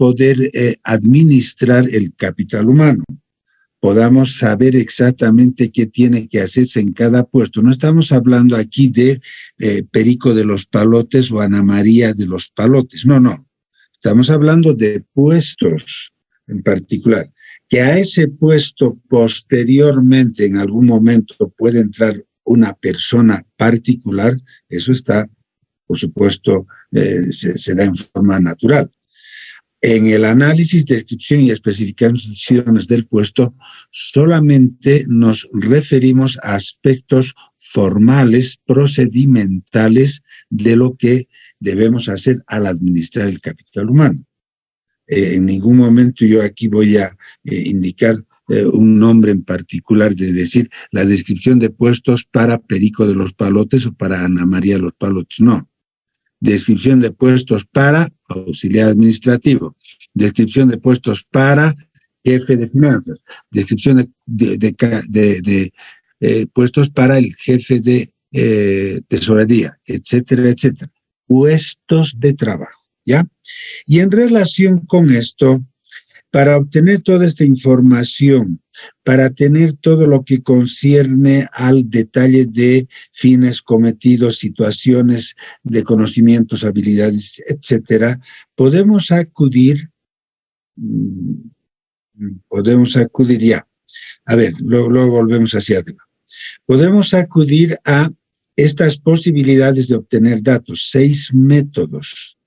poder administrar el capital humano, podamos saber exactamente qué tiene que hacerse en cada puesto. No estamos hablando aquí de Perico de los Palotes o Ana María de los Palotes, no. Estamos hablando de puestos en particular, que a ese puesto posteriormente en algún momento puede entrar una persona particular, eso está, por supuesto, se da en forma natural. En el análisis, descripción y especificaciones del puesto, solamente nos referimos a aspectos formales, procedimentales de lo que debemos hacer al administrar el capital humano. En ningún momento yo aquí voy a indicar un nombre en particular de decir la descripción de puestos para Perico de los Palotes o para Ana María de los Palotes, no. Descripción de puestos para auxiliar administrativo, descripción de puestos para jefe de finanzas, descripción de puestos para el jefe de tesorería, etcétera, etcétera. Puestos de trabajo, ¿ya? Y en relación con esto, para obtener toda esta información, para tener todo lo que concierne al detalle de fines, cometidos, situaciones de conocimientos, habilidades, etcétera, podemos acudir ya. A ver, luego volvemos hacia arriba. Podemos acudir a estas posibilidades de obtener datos, 6 métodos.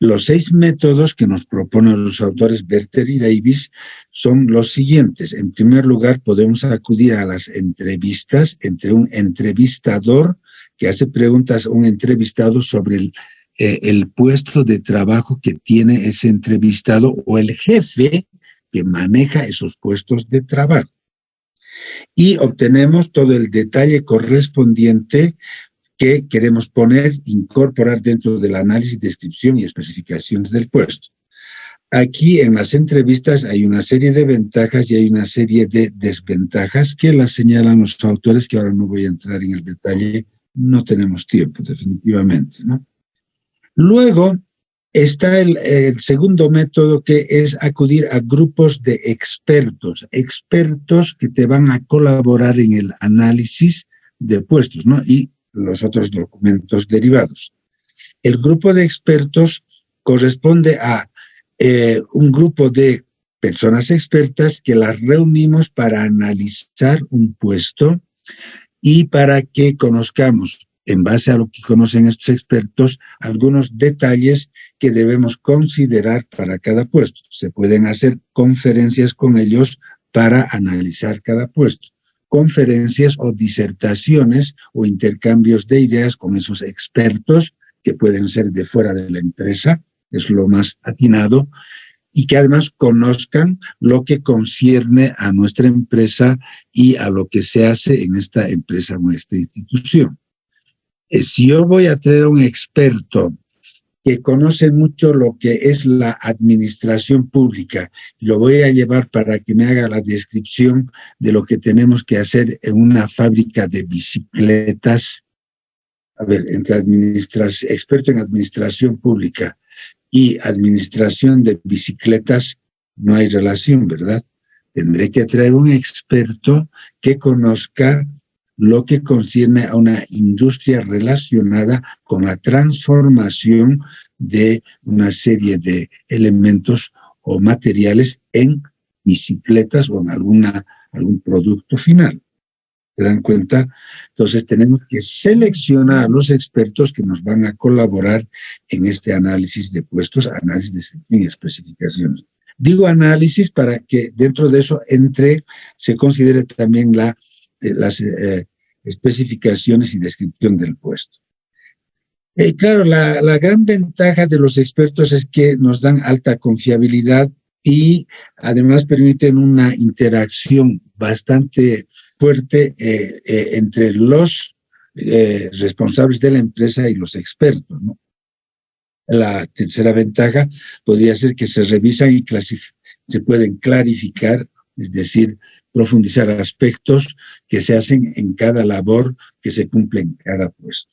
Los 6 métodos que nos proponen los autores Werther y Davis son los siguientes. En primer lugar, podemos acudir a las entrevistas entre un entrevistador que hace preguntas a un entrevistado sobre el puesto de trabajo que tiene ese entrevistado o el jefe que maneja esos puestos de trabajo. Y obtenemos todo el detalle correspondiente que queremos incorporar dentro del análisis, descripción y especificaciones del puesto. Aquí en las entrevistas hay una serie de ventajas y hay una serie de desventajas que las señalan los autores, que ahora no voy a entrar en el detalle, no tenemos tiempo definitivamente, ¿no? Luego está el segundo método, que es acudir a grupos de expertos que te van a colaborar en el análisis de puestos, ¿no? Y los otros documentos derivados. El grupo de expertos corresponde a un grupo de personas expertas que las reunimos para analizar un puesto y para que conozcamos, en base a lo que conocen estos expertos, algunos detalles que debemos considerar para cada puesto. Se pueden hacer conferencias con ellos para analizar cada puesto. Conferencias o disertaciones o intercambios de ideas con esos expertos que pueden ser de fuera de la empresa, es lo más atinado, y que además conozcan lo que concierne a nuestra empresa y a lo que se hace en esta empresa, nuestra institución. Si yo voy a traer a un experto que conoce mucho lo que es la administración pública, lo voy a llevar para que me haga la descripción de lo que tenemos que hacer en una fábrica de bicicletas. A ver, entre experto en administración pública y administración de bicicletas no hay relación, ¿verdad? Tendré que traer un experto que conozca lo que concierne a una industria relacionada con la transformación de una serie de elementos o materiales en bicicletas o en algún producto final. ¿Se dan cuenta? Entonces tenemos que seleccionar a los expertos que nos van a colaborar en este análisis de puestos, análisis de especificaciones. Digo análisis para que dentro de eso se considere también las especificaciones y descripción del puesto. Claro, la gran ventaja de los expertos es que nos dan alta confiabilidad y además permiten una interacción bastante fuerte entre los responsables de la empresa y los expertos, ¿no? La tercera ventaja podría ser que se revisan y se pueden clarificar, es decir, profundizar aspectos que se hacen en cada labor que se cumple en cada puesto.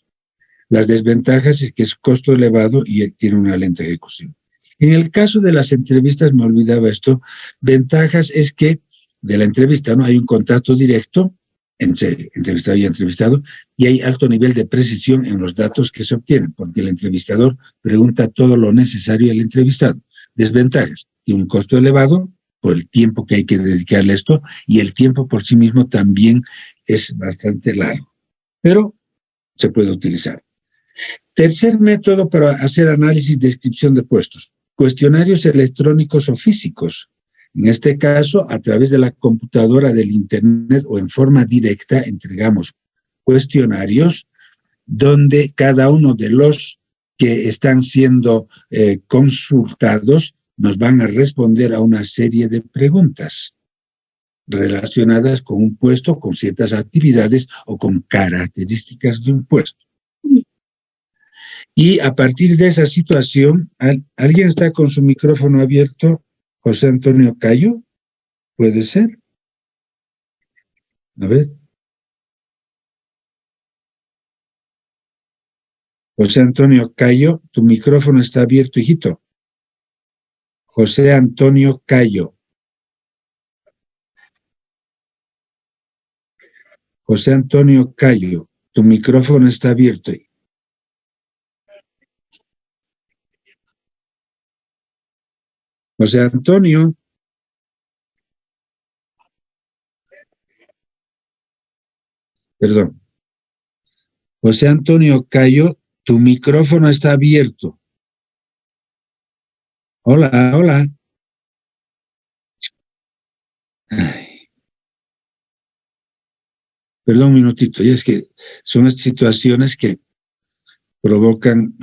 Las desventajas es que es costo elevado y tiene una lenta ejecución. En el caso de las entrevistas, me olvidaba esto, ventajas es que de la entrevista, ¿no? Hay un contacto directo entre entrevistado y entrevistado, y hay alto nivel de precisión en los datos que se obtienen, porque el entrevistador pregunta todo lo necesario al entrevistado. Desventajas, tiene un costo elevado por el tiempo que hay que dedicarle a esto, y el tiempo por sí mismo también es bastante largo, pero se puede utilizar. Tercer método para hacer análisis y descripción de puestos, cuestionarios electrónicos o físicos. En este caso, a través de la computadora, del internet o en forma directa, entregamos cuestionarios donde cada uno de los que están siendo consultados nos van a responder a una serie de preguntas relacionadas con un puesto, con ciertas actividades o con características de un puesto. Y a partir de esa situación, ¿alguien está con su micrófono abierto? José Antonio Cayo, ¿puede ser? A ver. José Antonio Cayo, tu micrófono está abierto, hijito. José Antonio Cayo. José Antonio Cayo, tu micrófono está abierto. José Antonio. Perdón. José Antonio Cayo, tu micrófono está abierto. Hola, hola. Ay. Perdón un minutito, y es que son estas situaciones que provocan...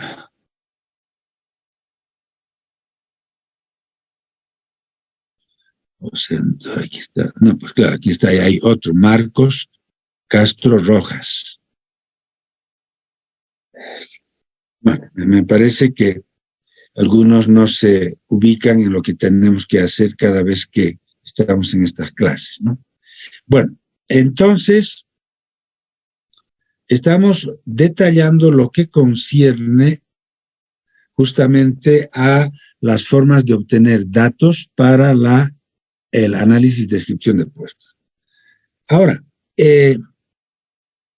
O sea, aquí está. No, pues claro, aquí está, hay otro, Marcos Castro Rojas. Bueno, me parece que algunos no se ubican en lo que tenemos que hacer cada vez que estamos en estas clases, ¿no? Bueno, entonces, estamos detallando lo que concierne justamente a las formas de obtener datos para el análisis y descripción de puestos. Ahora,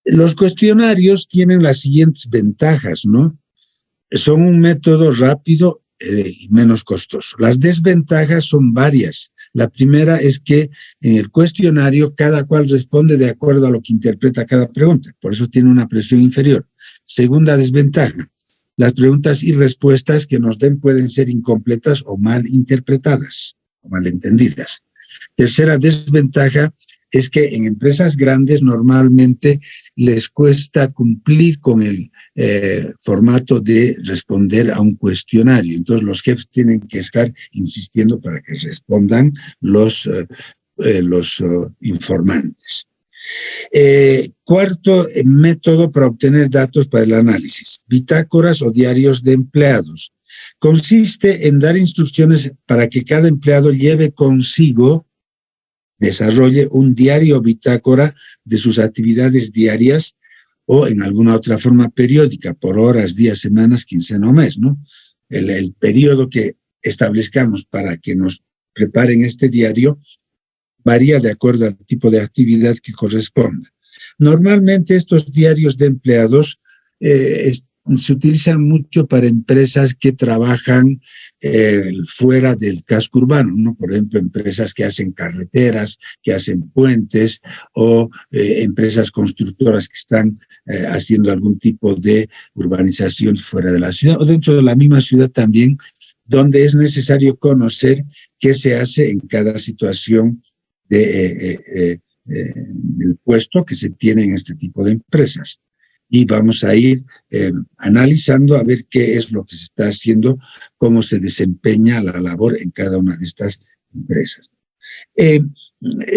los cuestionarios tienen las siguientes ventajas, ¿no? Son un método rápido y menos costoso. Las desventajas son varias. La primera es que en el cuestionario cada cual responde de acuerdo a lo que interpreta cada pregunta, por eso tiene una presión inferior. Segunda desventaja, las preguntas y respuestas que nos den pueden ser incompletas o mal interpretadas, o mal entendidas. Tercera desventaja es que en empresas grandes normalmente les cuesta cumplir con el formato de responder a un cuestionario. Entonces los jefes tienen que estar insistiendo para que respondan los informantes. Cuarto método para obtener datos para el análisis, bitácoras o diarios de empleados. Consiste en dar instrucciones para que cada empleado lleve consigo, desarrolle un diario o bitácora de sus actividades diarias o en alguna otra forma periódica, por horas, días, semanas, quincena o mes, ¿no? El periodo que establezcamos para que nos preparen este diario varía de acuerdo al tipo de actividad que corresponda. Normalmente estos diarios de empleados se utilizan mucho para empresas que trabajan fuera del casco urbano, ¿no? Por ejemplo, empresas que hacen carreteras, que hacen puentes, o empresas constructoras que están haciendo algún tipo de urbanización fuera de la ciudad, o dentro de la misma ciudad también, donde es necesario conocer qué se hace en cada situación del puesto que se tiene en este tipo de empresas. Y vamos a ir analizando a ver qué es lo que se está haciendo, cómo se desempeña la labor en cada una de estas empresas.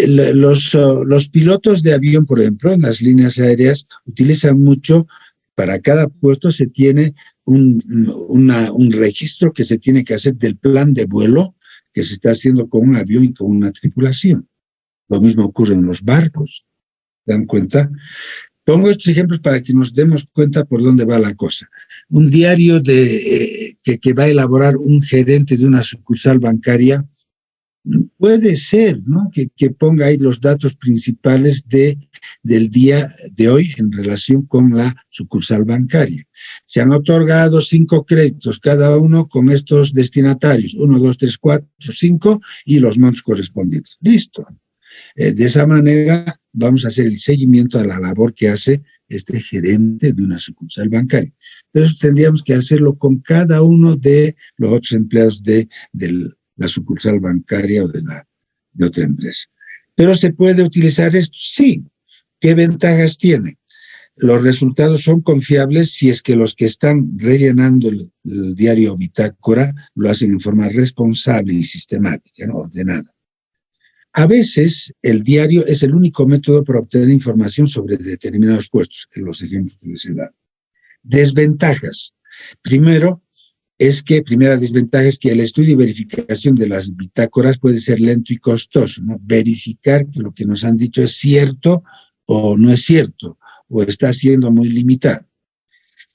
Los pilotos de avión, por ejemplo, en las líneas aéreas, utilizan mucho, para cada puesto se tiene un registro que se tiene que hacer del plan de vuelo que se está haciendo con un avión y con una tripulación. Lo mismo ocurre en los barcos, ¿se dan cuenta? Pongo estos ejemplos para que nos demos cuenta por dónde va la cosa. Un diario que va a elaborar un gerente de una sucursal bancaria puede ser, ¿no?, que ponga ahí los datos principales del día de hoy en relación con la sucursal bancaria. Se han otorgado 5 créditos, cada uno con estos destinatarios, 1, 2, 3, 4, 5, y los montos correspondientes. Listo. De esa manera vamos a hacer el seguimiento a la labor que hace este gerente de una sucursal bancaria. Pero eso tendríamos que hacerlo con cada uno de los otros empleados de la sucursal bancaria o de otra empresa. ¿Pero se puede utilizar esto? Sí. ¿Qué ventajas tiene? Los resultados son confiables si es que los que están rellenando el diario bitácora lo hacen en forma responsable y sistemática, ¿no?, ordenada. A veces el diario es el único método para obtener información sobre determinados puestos, en los ejemplos que les he dado. Desventajas. Primera desventaja es que el estudio y verificación de las bitácoras puede ser lento y costoso, ¿no? Verificar que lo que nos han dicho es cierto o no es cierto, o está siendo muy limitado.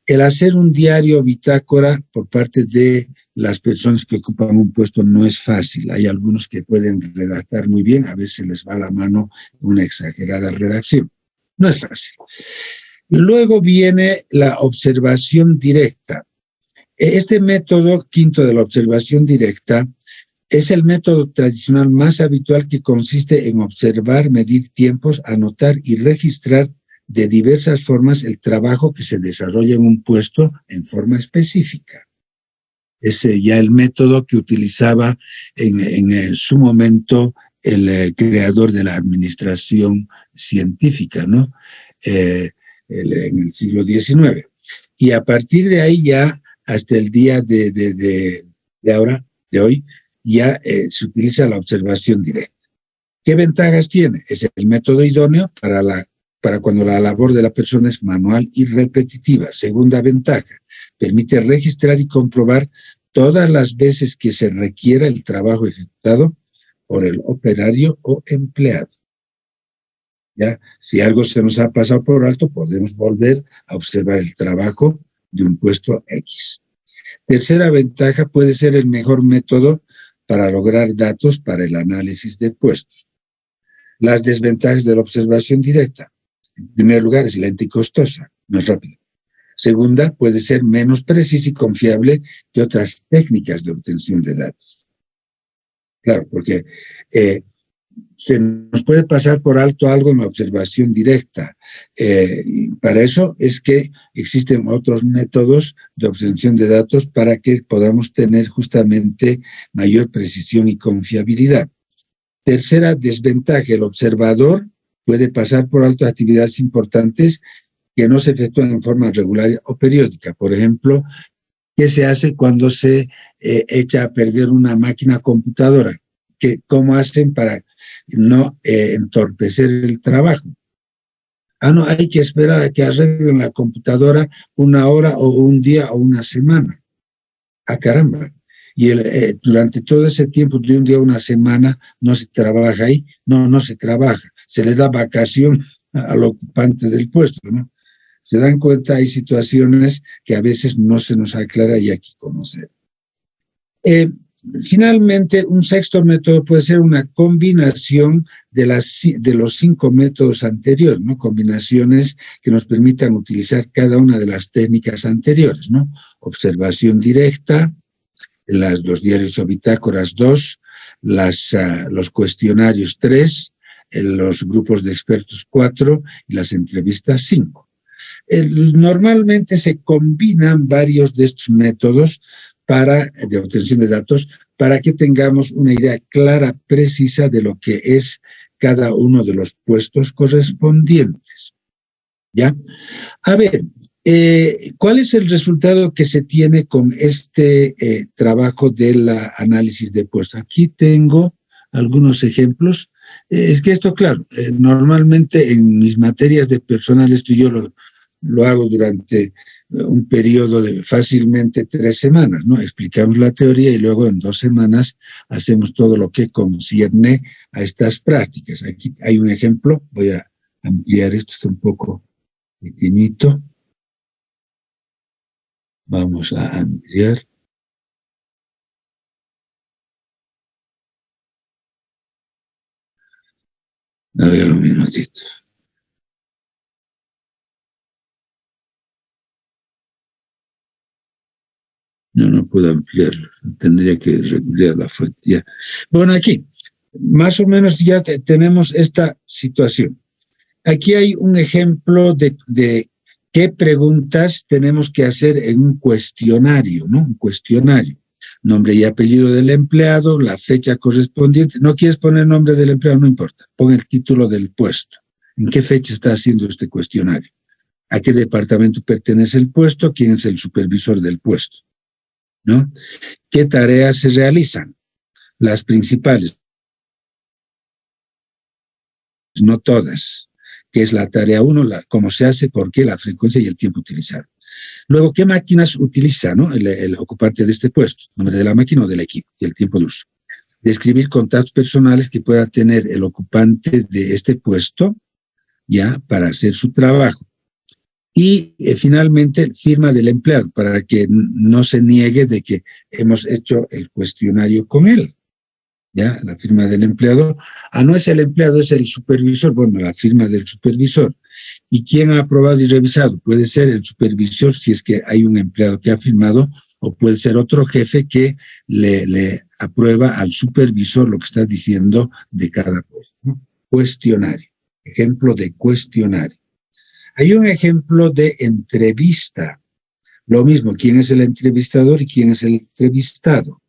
El hacer un diario bitácora por parte de las personas que ocupan un puesto no es fácil. Hay algunos que pueden redactar muy bien, a veces les va la mano una exagerada redacción. No es fácil. Luego viene la observación directa. Este método quinto de la observación directa es el método tradicional más habitual, que consiste en observar, medir tiempos, anotar y registrar de diversas formas el trabajo que se desarrolla en un puesto en forma específica. Es ya el método que utilizaba en su momento el creador de la administración científica, ¿no? En el siglo XIX. Y a partir de ahí ya, hasta el día de hoy, ya se utiliza la observación directa. ¿Qué ventajas tiene? Es el método idóneo para cuando la labor de la persona es manual y repetitiva. Segunda ventaja, permite registrar y comprobar todas las veces que se requiera el trabajo ejecutado por el operario o empleado. ¿Ya? Si algo se nos ha pasado por alto, podemos volver a observar el trabajo de un puesto X. Tercera ventaja, puede ser el mejor método para lograr datos para el análisis de puestos. Las desventajas de la observación directa. En primer lugar, es lenta y costosa, no es rápida. Segunda, puede ser menos precisa y confiable que otras técnicas de obtención de datos. Claro, porque se nos puede pasar por alto algo en la observación directa. Para eso es que existen otros métodos de obtención de datos para que podamos tener justamente mayor precisión y confiabilidad. Tercera desventaja, el observador puede pasar por alto actividades importantes que no se efectúan en forma regular o periódica. Por ejemplo, ¿qué se hace cuando se echa a perder una máquina computadora? ¿Cómo hacen para no entorpecer el trabajo? No, hay que esperar a que arreglen la computadora 1 hora o un día o una semana. Caramba. Y durante todo ese tiempo, de un día a una semana, no se trabaja ahí. No se trabaja. Se le da vacación al ocupante del puesto, ¿no? Se dan cuenta, hay situaciones que a veces no se nos aclara y hay que conocer. Finalmente, un sexto método puede ser una combinación de los 5 métodos anteriores, ¿no? Combinaciones que nos permitan utilizar cada una de las técnicas anteriores, ¿no? Observación directa, los diarios o bitácoras 2, los cuestionarios 3, los grupos de expertos 4 y las entrevistas 5. Normalmente se combinan varios de estos métodos de obtención de datos para que tengamos una idea clara, precisa de lo que es cada uno de los puestos correspondientes. ¿Ya? A ver, ¿cuál es el resultado que se tiene con este trabajo del análisis de puestos? Aquí tengo algunos ejemplos. Es que esto, claro, normalmente en mis materias de personal, esto yo lo hago durante un periodo de fácilmente 3 semanas, ¿no? Explicamos la teoría y luego en 2 semanas hacemos todo lo que concierne a estas prácticas. Aquí hay un ejemplo, voy a ampliar esto un poco pequeñito. Vamos a ampliar. A ver un minutito. No puedo ampliarlo. Tendría que recurrir la fuente. Bueno, aquí, más o menos ya tenemos esta situación. Aquí hay un ejemplo de qué preguntas tenemos que hacer en un cuestionario, ¿no? Un cuestionario. Nombre y apellido del empleado, la fecha correspondiente. No quieres poner nombre del empleado, no importa. Pon el título del puesto. ¿En qué fecha está haciendo este cuestionario? ¿A qué departamento pertenece el puesto? ¿Quién es el supervisor del puesto? ¿No? ¿Qué tareas se realizan? Las principales. No todas. ¿Qué es la tarea 1? ¿Cómo se hace? ¿Por qué? La frecuencia y el tiempo utilizado. Luego, ¿qué máquinas utiliza, ¿no? el ocupante de este puesto? Nombre de la máquina o del equipo y el tiempo de uso. Describir contactos personales que pueda tener el ocupante de este puesto, ya, para hacer su trabajo. Y finalmente, firma del empleado, para que no se niegue de que hemos hecho el cuestionario con él. ¿Ya? La firma del empleado. No es el empleado, es el supervisor. Bueno, la firma del supervisor. ¿Y quién ha aprobado y revisado? Puede ser el supervisor, si es que hay un empleado que ha firmado, o puede ser otro jefe que le aprueba al supervisor lo que está diciendo de cada puesto, ¿no? Cuestionario. Ejemplo de cuestionario. Hay un ejemplo de entrevista. Lo mismo, ¿quién es el entrevistador y quién es el entrevistado?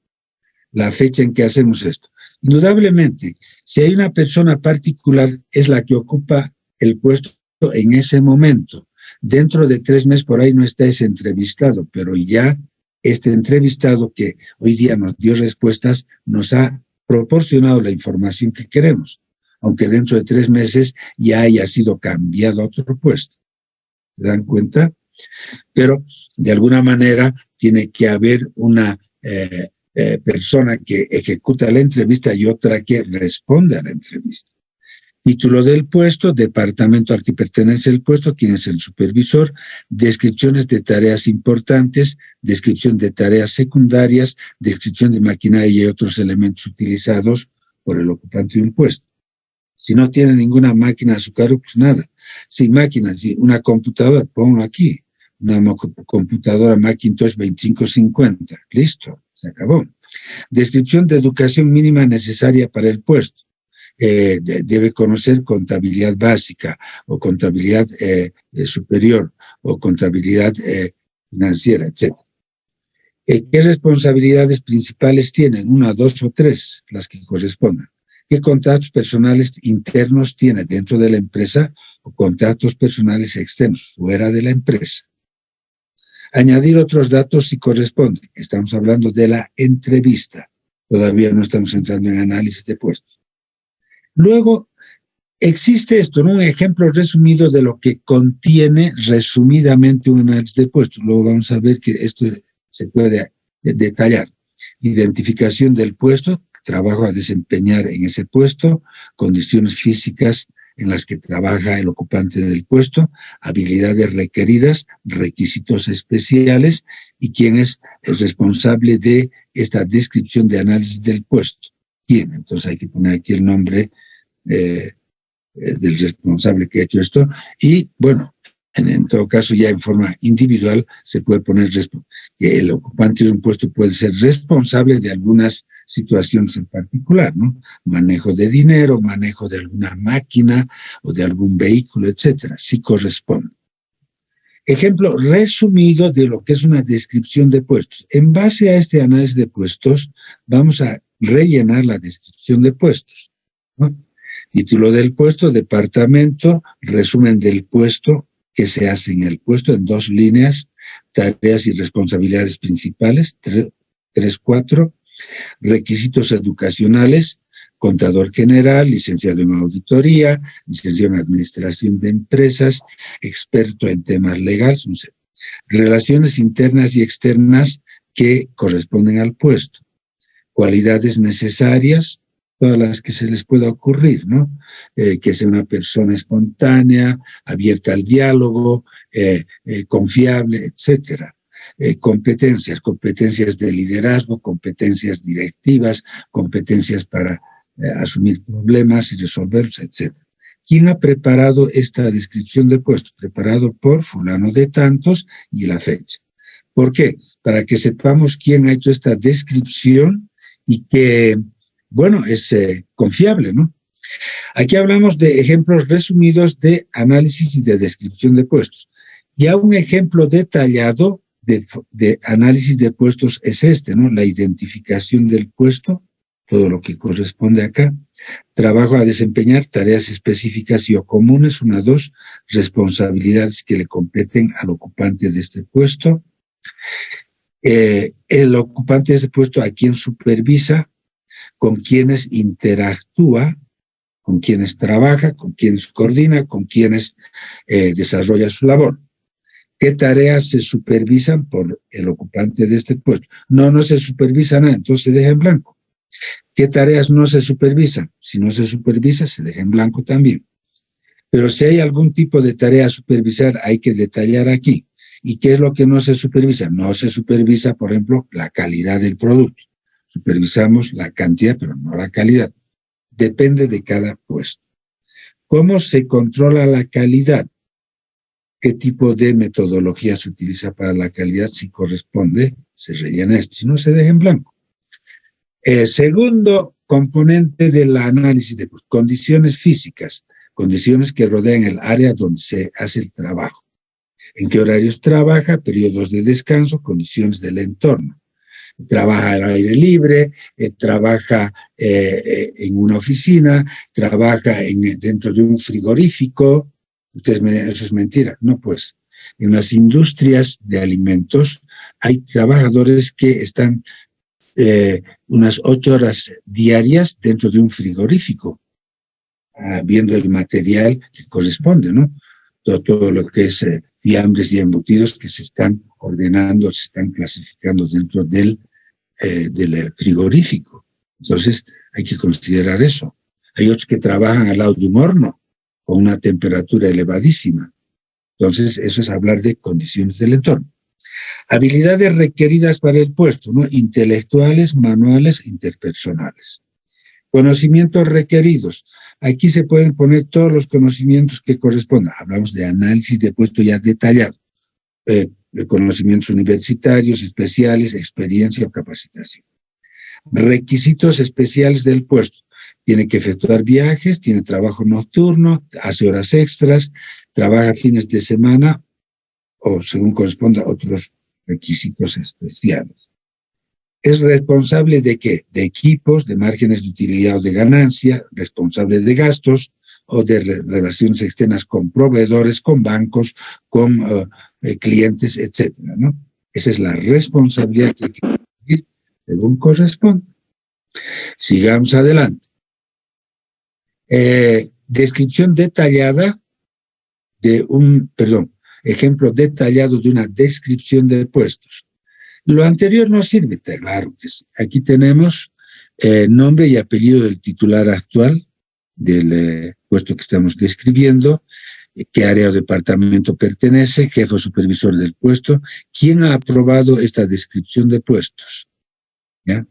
La fecha en que hacemos esto. Indudablemente, si hay una persona particular, es la que ocupa el puesto en ese momento. Dentro de 3 meses por ahí no está ese entrevistado, pero ya este entrevistado que hoy día nos dio respuestas, nos ha proporcionado la información que queremos, aunque dentro de 3 meses ya haya sido cambiado a otro puesto. ¿Se dan cuenta? Pero de alguna manera tiene que haber una persona que ejecuta la entrevista y otra que responde a la entrevista. Título del puesto, departamento al que pertenece el puesto, quién es el supervisor, descripciones de tareas importantes, descripción de tareas secundarias, descripción de maquinaria y otros elementos utilizados por el ocupante de un puesto. Si no tiene ninguna máquina a su cargo, pues nada. Sin máquinas, una computadora, ponlo aquí. Una computadora Macintosh 2550. Listo, se acabó. Descripción de educación mínima necesaria para el puesto. Debe conocer contabilidad básica o contabilidad superior o contabilidad financiera, etc. ¿Qué responsabilidades principales tienen? 1, 2 o 3, las que correspondan. ¿Qué contactos personales internos tiene dentro de la empresa o contactos personales externos fuera de la empresa? Añadir otros datos si corresponde. Estamos hablando de la entrevista. Todavía no estamos entrando en análisis de puestos. Luego, existe esto, ¿no? Un ejemplo resumido de lo que contiene resumidamente un análisis de puestos. Luego vamos a ver que esto se puede detallar. Identificación del puesto, trabajo a desempeñar en ese puesto, condiciones físicas en las que trabaja el ocupante del puesto, habilidades requeridas, requisitos especiales y quién es el responsable de esta descripción de análisis del puesto. ¿Quién? Entonces hay que poner aquí el nombre del responsable que ha hecho esto y, bueno, en todo caso ya en forma individual se puede poner que el ocupante de un puesto puede ser responsable de algunas situaciones en particular, ¿no? Manejo de dinero, manejo de alguna máquina o de algún vehículo, etcétera, si corresponde. Ejemplo resumido de lo que es una descripción de puestos. En base a este análisis de puestos, vamos a rellenar la descripción de puestos, ¿no? Título del puesto, departamento, resumen del puesto, que se hace en el puesto en 2 líneas, tareas y responsabilidades principales, 3, 4, requisitos educacionales, contador general, licenciado en auditoría, licenciado en administración de empresas, experto en temas legales, relaciones internas y externas que corresponden al puesto, cualidades necesarias, todas las que se les pueda ocurrir, ¿no? Que sea una persona espontánea, abierta al diálogo, confiable, etcétera. Competencias de liderazgo, competencias directivas, competencias para asumir problemas y resolverlos, etcétera. ¿Quién ha preparado esta descripción de puesto? Preparado por fulano de tantos y la fecha. ¿Por qué? Para que sepamos quién ha hecho esta descripción y que, bueno, es confiable, ¿no? Aquí hablamos de ejemplos resumidos de análisis y de descripción de puestos. Ya un ejemplo detallado de análisis de puestos es este, ¿no? La identificación del puesto, todo lo que corresponde acá. Trabajo a desempeñar, tareas específicas y o comunes, 1, 2, responsabilidades que le competen al ocupante de este puesto. El ocupante de este puesto a quien supervisa, con quienes interactúa, con quienes trabaja, con quienes coordina, con quienes desarrolla su labor. ¿Qué tareas se supervisan por el ocupante de este puesto? No se supervisa nada, entonces se deja en blanco. ¿Qué tareas no se supervisan? Si no se supervisa, se deja en blanco también. Pero si hay algún tipo de tarea a supervisar, hay que detallar aquí. ¿Y qué es lo que no se supervisa? No se supervisa, por ejemplo, la calidad del producto. Supervisamos la cantidad, pero no la calidad. Depende de cada puesto. ¿Cómo se controla la calidad? ¿Qué tipo de metodología se utiliza para la calidad? Si corresponde, se rellena esto. Si no, se deja en blanco. Segundo componente del análisis de condiciones físicas, condiciones que rodean el área donde se hace el trabajo. ¿En qué horarios trabaja? Periodos de descanso, condiciones del entorno. Trabaja al aire libre, trabaja en una oficina, trabaja dentro de un frigorífico. Ustedes me dirán, eso es mentira. No, pues, en las industrias de alimentos hay trabajadores que están unas 8 horas diarias dentro de un frigorífico, viendo el material que corresponde, ¿no? Todo lo que es fiambres y embutidos que se están ordenando, se están clasificando dentro del frigorífico. Entonces, hay que considerar eso. Hay otros que trabajan al lado de un horno con una temperatura elevadísima. Entonces, eso es hablar de condiciones del entorno. Habilidades requeridas para el puesto, ¿no? Intelectuales, manuales, interpersonales. Conocimientos requeridos. Aquí se pueden poner todos los conocimientos que correspondan. Hablamos de análisis de puesto ya detallado. Conocimientos universitarios, especiales, experiencia o capacitación. Requisitos especiales del puesto. Tiene que efectuar viajes, tiene trabajo nocturno, hace horas extras, trabaja fines de semana o según corresponda otros requisitos especiales. ¿Es responsable de qué? De equipos, de márgenes de utilidad o de ganancia, responsable de gastos o de relaciones externas con proveedores, con bancos, con clientes, etcétera, ¿no? Esa es la responsabilidad que hay que cumplir según corresponde. Sigamos adelante. Descripción detallada de ejemplo detallado de una descripción de puestos. Lo anterior no sirve, claro que sí. Aquí tenemos nombre y apellido del titular actual del puesto que estamos describiendo, qué área o departamento pertenece, jefe o supervisor del puesto, quién ha aprobado esta descripción de puestos. ¿Ya?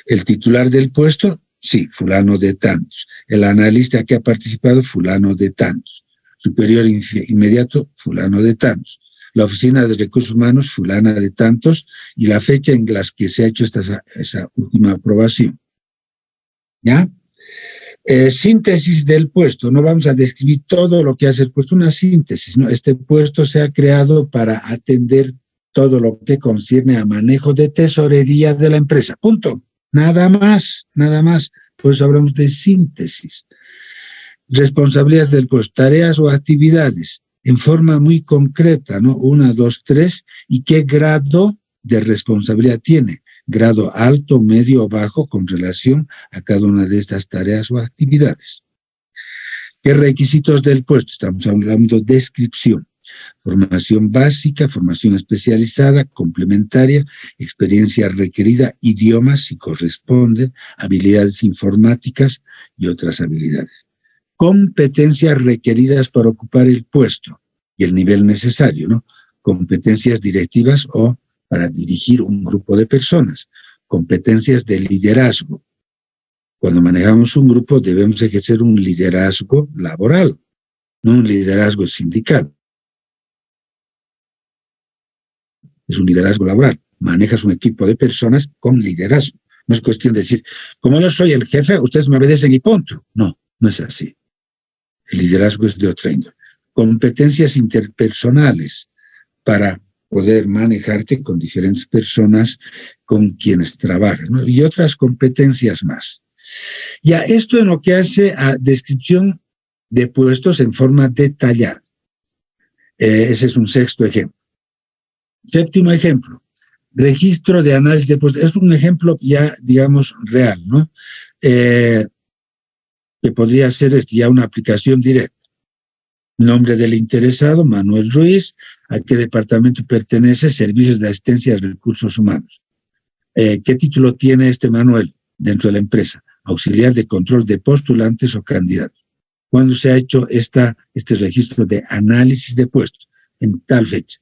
El titular del puesto, sí, fulano de tantos. El analista que ha participado, fulano de tantos. Superior inmediato, fulano de tantos. La oficina de recursos humanos, fulana de tantos, y la fecha en la que se ha hecho esa última aprobación. ¿Ya? Síntesis del puesto. No vamos a describir todo lo que hace el puesto, una síntesis, ¿no? Este puesto se ha creado para atender todo lo que concierne a manejo de tesorería de la empresa. Punto. Nada más, nada más. Por eso hablamos de síntesis. Responsabilidades del puesto, tareas o actividades en forma muy concreta, ¿no? 1, 2, 3, y qué grado de responsabilidad tiene. Grado alto, medio o bajo con relación a cada una de estas tareas o actividades. ¿Qué requisitos del puesto? Estamos hablando de descripción. Formación básica, formación especializada, complementaria, experiencia requerida, idiomas si corresponde, habilidades informáticas y otras habilidades. Competencias requeridas para ocupar el puesto y el nivel necesario, ¿no? Competencias directivas o para dirigir un grupo de personas. Competencias de liderazgo. Cuando manejamos un grupo debemos ejercer un liderazgo laboral, no un liderazgo sindical. Es un liderazgo laboral. Manejas un equipo de personas con liderazgo. No es cuestión de decir, como yo soy el jefe, ustedes me obedecen y punto. No, no es así. El liderazgo es de otra índole. Competencias interpersonales para poder manejarte con diferentes personas con quienes trabajas, ¿no? Y otras competencias más. Ya, esto en lo que hace a descripción de puestos en forma detallada. Ese es un sexto ejemplo. Séptimo ejemplo, registro de análisis de puestos. Es un ejemplo ya, digamos, real, ¿no? Que podría ser ya una aplicación directa. Nombre del interesado, Manuel Ruiz. ¿A qué departamento pertenece? Servicios de asistencia a recursos humanos. ¿Qué título tiene este Manuel dentro de la empresa? Auxiliar de control de postulantes o candidatos. ¿Cuándo se ha hecho este registro de análisis de puestos? En tal fecha.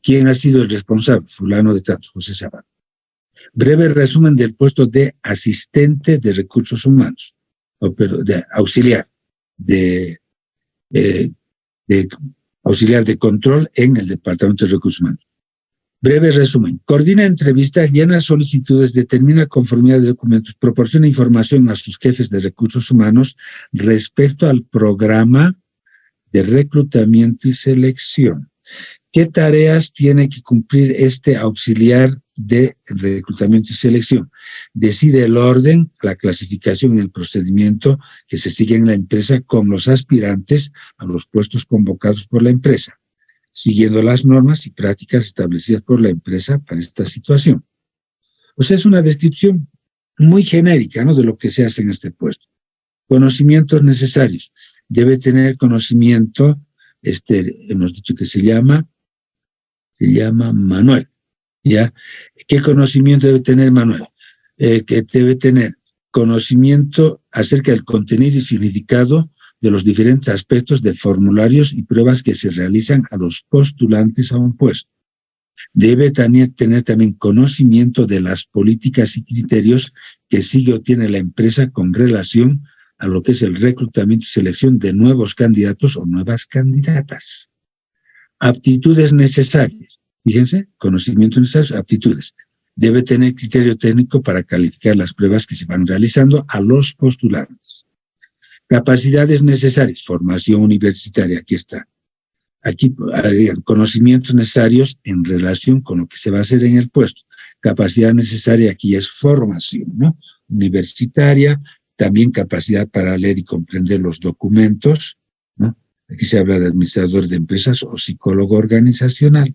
¿Quién ha sido el responsable? Fulano de tantos, José Zavala. Breve resumen del puesto de asistente de recursos humanos, de auxiliar, de auxiliar de control en el Departamento de Recursos Humanos. Breve resumen. Coordina entrevistas, llena solicitudes, determina conformidad de documentos, proporciona información a sus jefes de recursos humanos respecto al programa de reclutamiento y selección. ¿Qué tareas tiene que cumplir este auxiliar de reclutamiento y selección? Decide el orden, la clasificación y el procedimiento que se sigue en la empresa con los aspirantes a los puestos convocados por la empresa, siguiendo las normas y prácticas establecidas por la empresa para esta situación. O sea, es una descripción muy genérica, ¿no?, de lo que se hace en este puesto. Conocimientos necesarios. Debe tener conocimiento, hemos dicho que se llama Manuel, ¿ya? ¿Qué conocimiento debe tener Manuel? Que debe tener conocimiento acerca del contenido y significado de los diferentes aspectos de formularios y pruebas que se realizan a los postulantes a un puesto. Debe tener también conocimiento de las políticas y criterios que sigue o tiene la empresa con relación a lo que es el reclutamiento y selección de nuevos candidatos o nuevas candidatas. Aptitudes necesarias. Fíjense, conocimientos necesarios, aptitudes. Debe tener criterio técnico para calificar las pruebas que se van realizando a los postulantes. Capacidades necesarias, formación universitaria, aquí está. Aquí conocimientos necesarios en relación con lo que se va a hacer en el puesto. Capacidad necesaria aquí es formación, ¿no? Universitaria, también capacidad para leer y comprender los documentos, ¿no? Aquí se habla de administrador de empresas o psicólogo organizacional.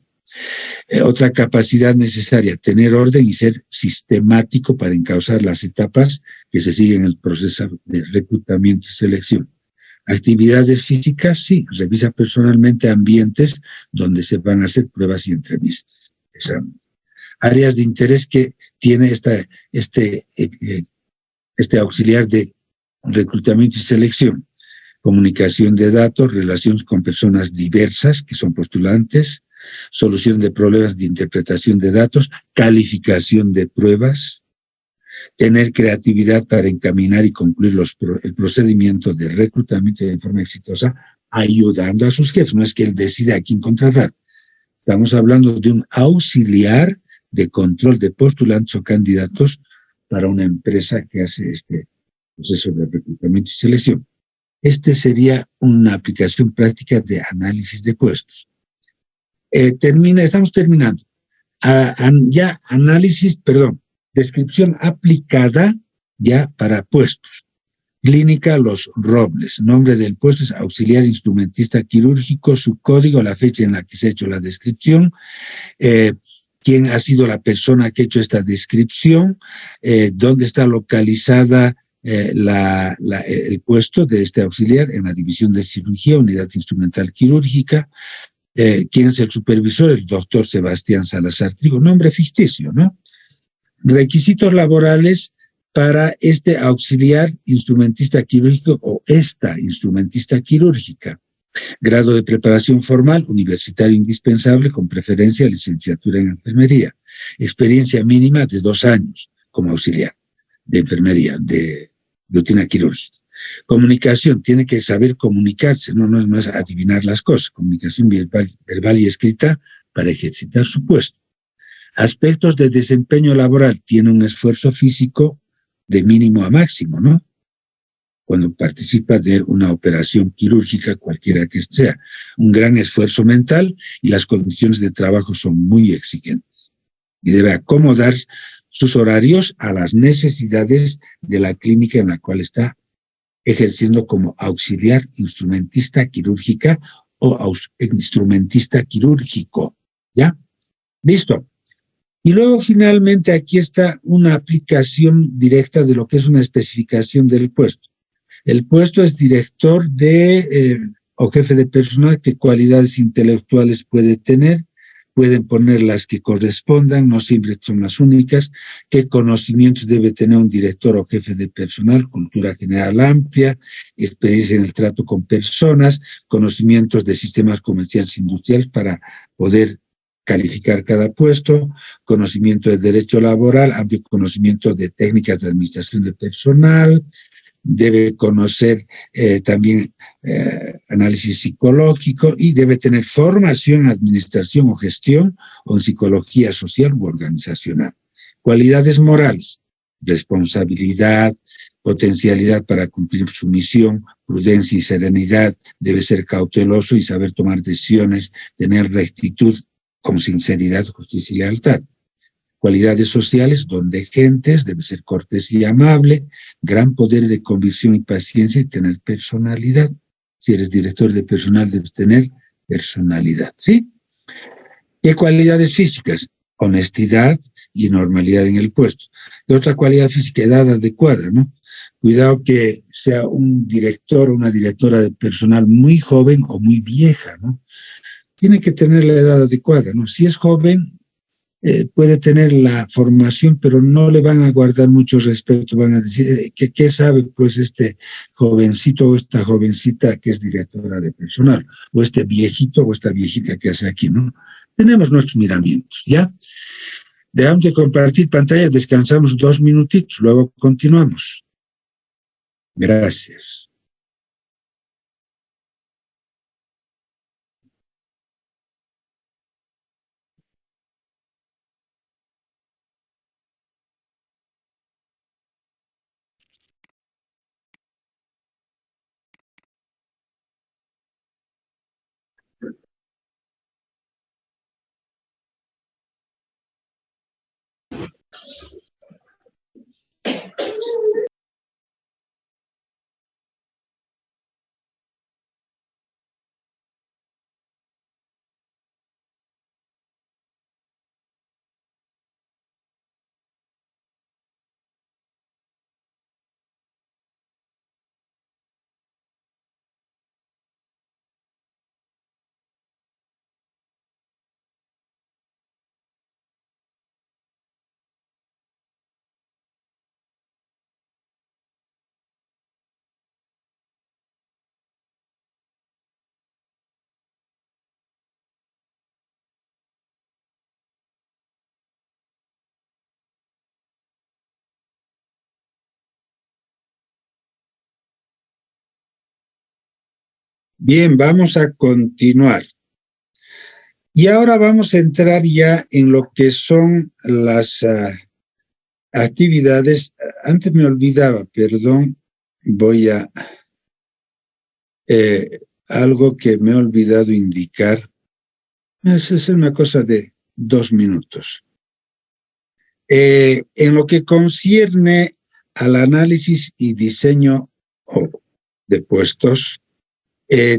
Otra capacidad necesaria, tener orden y ser sistemático para encauzar las etapas que se siguen en el proceso de reclutamiento y selección. Actividades físicas, sí, revisa personalmente ambientes donde se van a hacer pruebas y entrevistas. Áreas de interés que tiene este auxiliar de reclutamiento y selección. Comunicación de datos, relaciones con personas diversas que son postulantes, solución de problemas de interpretación de datos, calificación de pruebas, tener creatividad para encaminar y concluir el procedimiento de reclutamiento de forma exitosa, ayudando a sus jefes. No es que él decida a quién contratar. Estamos hablando de un auxiliar de control de postulantes o candidatos para una empresa que hace este proceso de reclutamiento y selección. Sería una aplicación práctica de análisis de puestos. Estamos terminando. Descripción aplicada ya para puestos. Clínica Los Robles. Nombre del puesto es auxiliar instrumentista quirúrgico, su código, la fecha en la que se ha hecho la descripción, quién ha sido la persona que ha hecho esta descripción, dónde está localizada el puesto de este auxiliar en la división de cirugía, unidad instrumental quirúrgica. ¿Quién es el supervisor? El doctor Sebastián Salazar Trigo, nombre ficticio, ¿no? Requisitos laborales para este auxiliar instrumentista quirúrgico o esta instrumentista quirúrgica. Grado de preparación formal, universitario indispensable, con preferencia licenciatura en enfermería. Experiencia mínima de 2 años como auxiliar de enfermería, de rutina quirúrgica. Comunicación, tiene que saber comunicarse, no es adivinar las cosas. Comunicación verbal y escrita para ejercitar su puesto. Aspectos de desempeño laboral, tiene un esfuerzo físico de mínimo a máximo, ¿no? Cuando participa de una operación quirúrgica, cualquiera que sea. Un gran esfuerzo mental y las condiciones de trabajo son muy exigentes. Y debe acomodar sus horarios a las necesidades de la clínica en la cual está ejerciendo como auxiliar instrumentista quirúrgica o instrumentista quirúrgico. ¿Ya? Listo. Y luego, finalmente, aquí está una aplicación directa de lo que es una especificación del puesto. El puesto es director o jefe de personal. ¿Qué cualidades intelectuales puede tener? Pueden poner las que correspondan, no siempre son las únicas. ¿Qué conocimientos debe tener un director o jefe de personal? Cultura general amplia, experiencia en el trato con personas, conocimientos de sistemas comerciales e industriales para poder calificar cada puesto, conocimiento de derecho laboral, amplio conocimiento de técnicas de administración de personal, debe conocer también análisis psicológico y debe tener formación en administración o gestión o en psicología social u organizacional. Cualidades morales, responsabilidad, potencialidad para cumplir su misión, prudencia y serenidad, debe ser cauteloso y saber tomar decisiones, tener rectitud con sinceridad, justicia y lealtad. Cualidades sociales, don de gentes, debe ser cortés y amable, gran poder de convicción y paciencia y tener personalidad. Si eres director de personal, debes tener personalidad, ¿sí? ¿Qué cualidades físicas? Honestidad y normalidad en el puesto. ¿Qué otra cualidad física? Edad adecuada, ¿no? Cuidado que sea un director o una directora de personal muy joven o muy vieja, ¿no? Tiene que tener la edad adecuada, ¿no? Si es joven, puede tener la formación, pero no le van a guardar mucho respeto, van a decir, ¿qué sabe pues este jovencito o esta jovencita que es directora de personal? O este viejito o esta viejita que hace aquí, ¿no? Tenemos nuestros miramientos, ¿ya? Dejamos de compartir pantalla, descansamos 2 minutitos, luego continuamos. Gracias. Bien, vamos a continuar. Y ahora vamos a entrar ya en lo que son las actividades. Antes me olvidaba, perdón, voy a algo que me he olvidado indicar. Esa es una cosa de 2 minutos. En lo que concierne al análisis y diseño de puestos,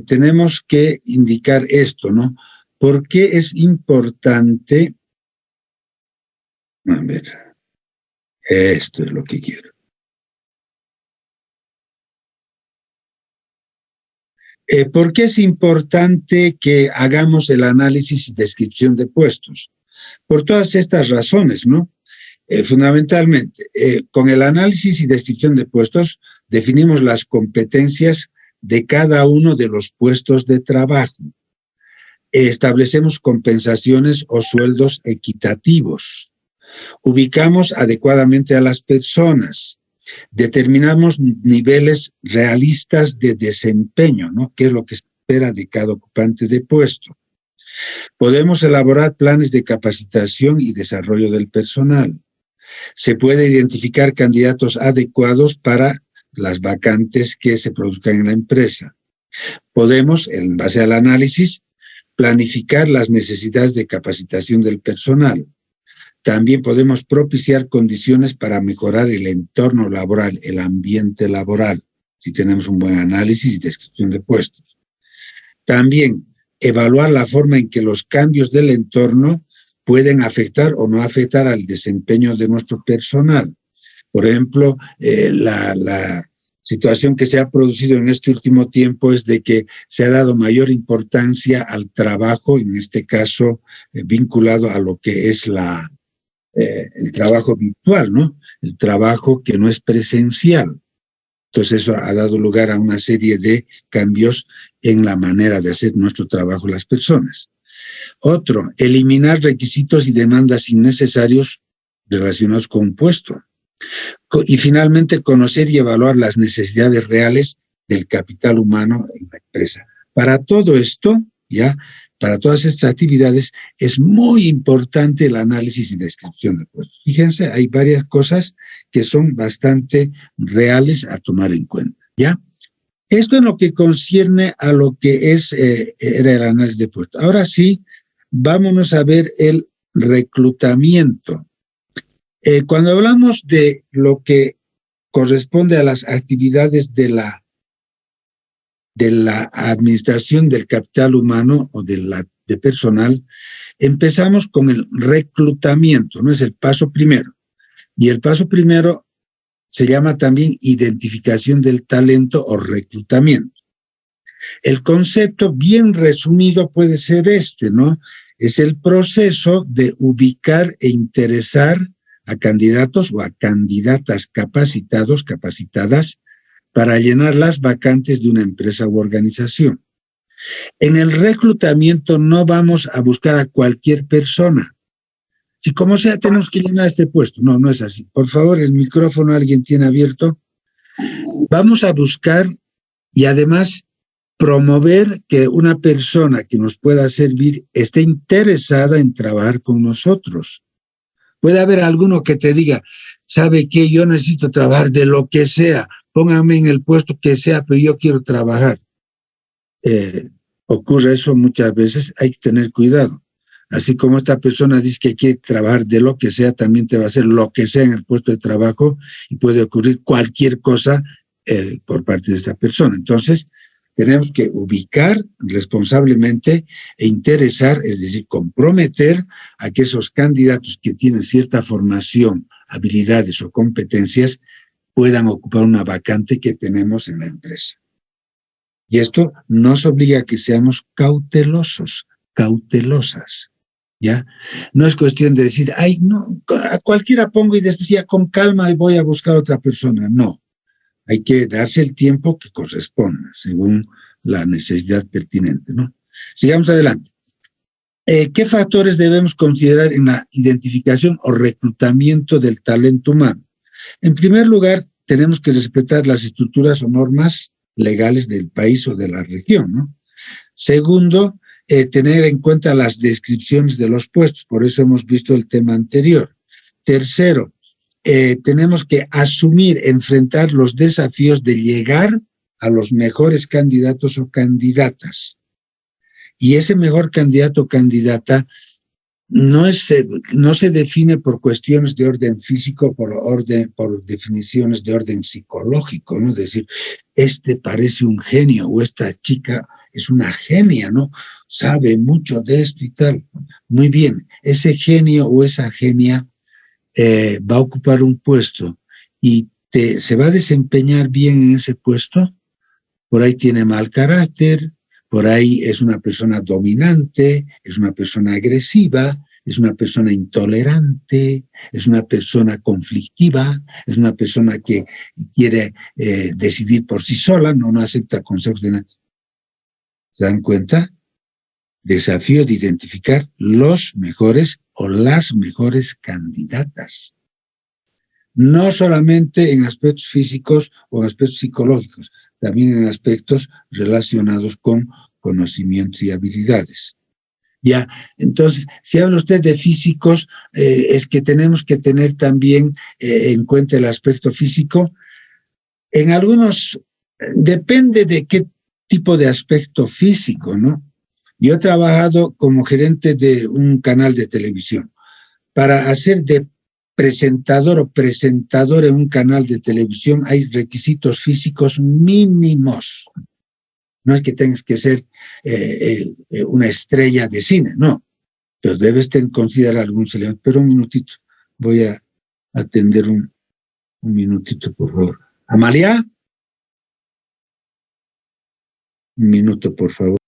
tenemos que indicar esto, ¿no? ¿Por qué es importante? A ver, esto es lo que quiero. ¿Por qué es importante que hagamos el análisis y descripción de puestos? Por todas estas razones, ¿no? Fundamentalmente, con el análisis y descripción de puestos, definimos las competencias de cada uno de los puestos de trabajo. Establecemos compensaciones o sueldos equitativos. Ubicamos adecuadamente a las personas. Determinamos niveles realistas de desempeño, ¿no? ¿Qué es lo que se espera de cada ocupante de puesto? Podemos elaborar planes de capacitación y desarrollo del personal. Se puede identificar candidatos adecuados para las vacantes que se produzcan en la empresa. Podemos, en base al análisis, planificar las necesidades de capacitación del personal. También podemos propiciar condiciones para mejorar el entorno laboral, el ambiente laboral, si tenemos un buen análisis y descripción de puestos. También evaluar la forma en que los cambios del entorno pueden afectar o no afectar al desempeño de nuestro personal. Por ejemplo, la situación que se ha producido en este último tiempo es de que se ha dado mayor importancia al trabajo, en este caso vinculado a lo que es el trabajo virtual, ¿no? El trabajo que no es presencial. Entonces eso ha dado lugar a una serie de cambios en la manera de hacer nuestro trabajo las personas. Otro, eliminar requisitos y demandas innecesarios relacionados con un puesto. Y finalmente, conocer y evaluar las necesidades reales del capital humano en la empresa. Para todo esto, para todas estas actividades, es muy importante el análisis y descripción de puestos. Fíjense, hay varias cosas que son bastante reales a tomar en cuenta, ¿ya? Esto en lo que concierne a lo que era el análisis de puestos. Ahora sí, vámonos a ver el reclutamiento. Cuando hablamos de lo que corresponde a las actividades de la administración del capital humano o de personal, empezamos con el reclutamiento, ¿no? Es el paso primero. Y el paso primero se llama también identificación del talento o reclutamiento. El concepto bien resumido puede ser ¿no? Es el proceso de ubicar e interesar a candidatos o a candidatas capacitados, capacitadas, para llenar las vacantes de una empresa u organización. En el reclutamiento no vamos a buscar a cualquier persona. Si como sea tenemos que llenar este puesto. No, no es así. Por favor, el micrófono alguien tiene abierto. Vamos a buscar y además promover que una persona que nos pueda servir esté interesada en trabajar con nosotros. Puede haber alguno que te diga, ¿sabe qué? Yo necesito trabajar de lo que sea. Pónganme en el puesto que sea, pero yo quiero trabajar. Ocurre eso muchas veces, hay que tener cuidado. Así como esta persona dice que quiere trabajar de lo que sea, también te va a hacer lo que sea en el puesto de trabajo y puede ocurrir cualquier cosa por parte de esta persona. Entonces, tenemos que ubicar responsablemente e interesar, es decir, comprometer a que esos candidatos que tienen cierta formación, habilidades o competencias puedan ocupar una vacante que tenemos en la empresa. Y esto nos obliga a que seamos cautelosos, cautelosas, ¿ya? No es cuestión de decir, ay, no, a cualquiera pongo y después ya con calma voy a buscar a otra persona. No. Hay que darse el tiempo que corresponda, según la necesidad pertinente, ¿no? Sigamos adelante. ¿Qué factores debemos considerar en la identificación o reclutamiento del talento humano? En primer lugar, tenemos que respetar las estructuras o normas legales del país o de la región, ¿no? Segundo, tener en cuenta las descripciones de los puestos, por eso hemos visto el tema anterior. Tercero, tenemos que asumir, enfrentar los desafíos de llegar a los mejores candidatos o candidatas. Y ese mejor candidato o candidata no se define por cuestiones de orden físico, por definiciones de orden psicológico, ¿no? Es decir, parece un genio o esta chica es una genia, ¿no? Sabe mucho de esto y tal. Muy bien, ese genio o esa genia va a ocupar un puesto y se va a desempeñar bien en ese puesto, por ahí tiene mal carácter, por ahí es una persona dominante, es una persona agresiva, es una persona intolerante, es una persona conflictiva, es una persona que quiere decidir por sí sola, no acepta consejos de nadie. ¿Se dan cuenta? Desafío de identificar los mejores o las mejores candidatas. No solamente en aspectos físicos o en aspectos psicológicos, también en aspectos relacionados con conocimientos y habilidades. Ya, entonces, si habla usted de físicos, es que tenemos que tener también en cuenta el aspecto físico. En algunos, depende de qué tipo de aspecto físico, ¿no? Yo he trabajado como gerente de un canal de televisión. Para hacer de presentador o presentador en un canal de televisión hay requisitos físicos mínimos. No es que tengas que ser una estrella de cine, no. Pero debes considerar algunos elementos. Pero un minutito, voy a atender un minutito, por favor. Amalia, un minuto, por favor.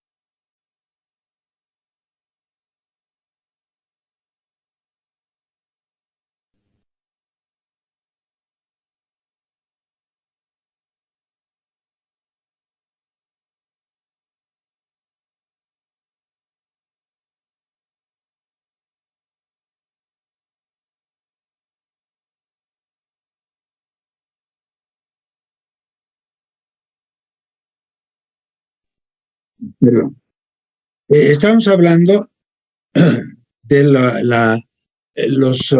Pero, estamos hablando de los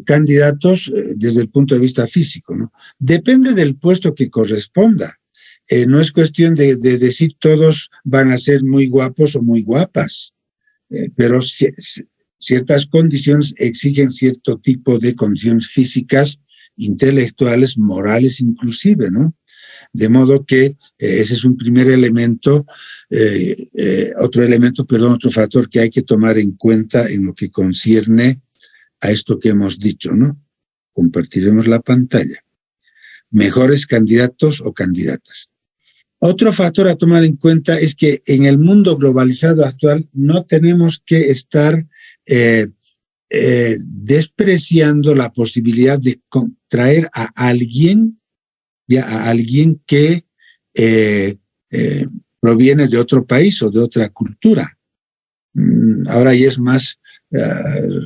candidatos desde el punto de vista físico, ¿no? Depende del puesto que corresponda. No es cuestión de decir todos van a ser muy guapos o muy guapas, pero ciertas condiciones exigen cierto tipo de condiciones físicas, intelectuales, morales inclusive, ¿no? De modo que ese es un primer elemento, otro factor que hay que tomar en cuenta en lo que concierne a esto que hemos dicho, ¿no? Compartiremos la pantalla. Mejores candidatos o candidatas. Otro factor a tomar en cuenta es que en el mundo globalizado actual no tenemos que estar despreciando la posibilidad de traer a alguien que proviene de otro país o de otra cultura. Ahora ya es más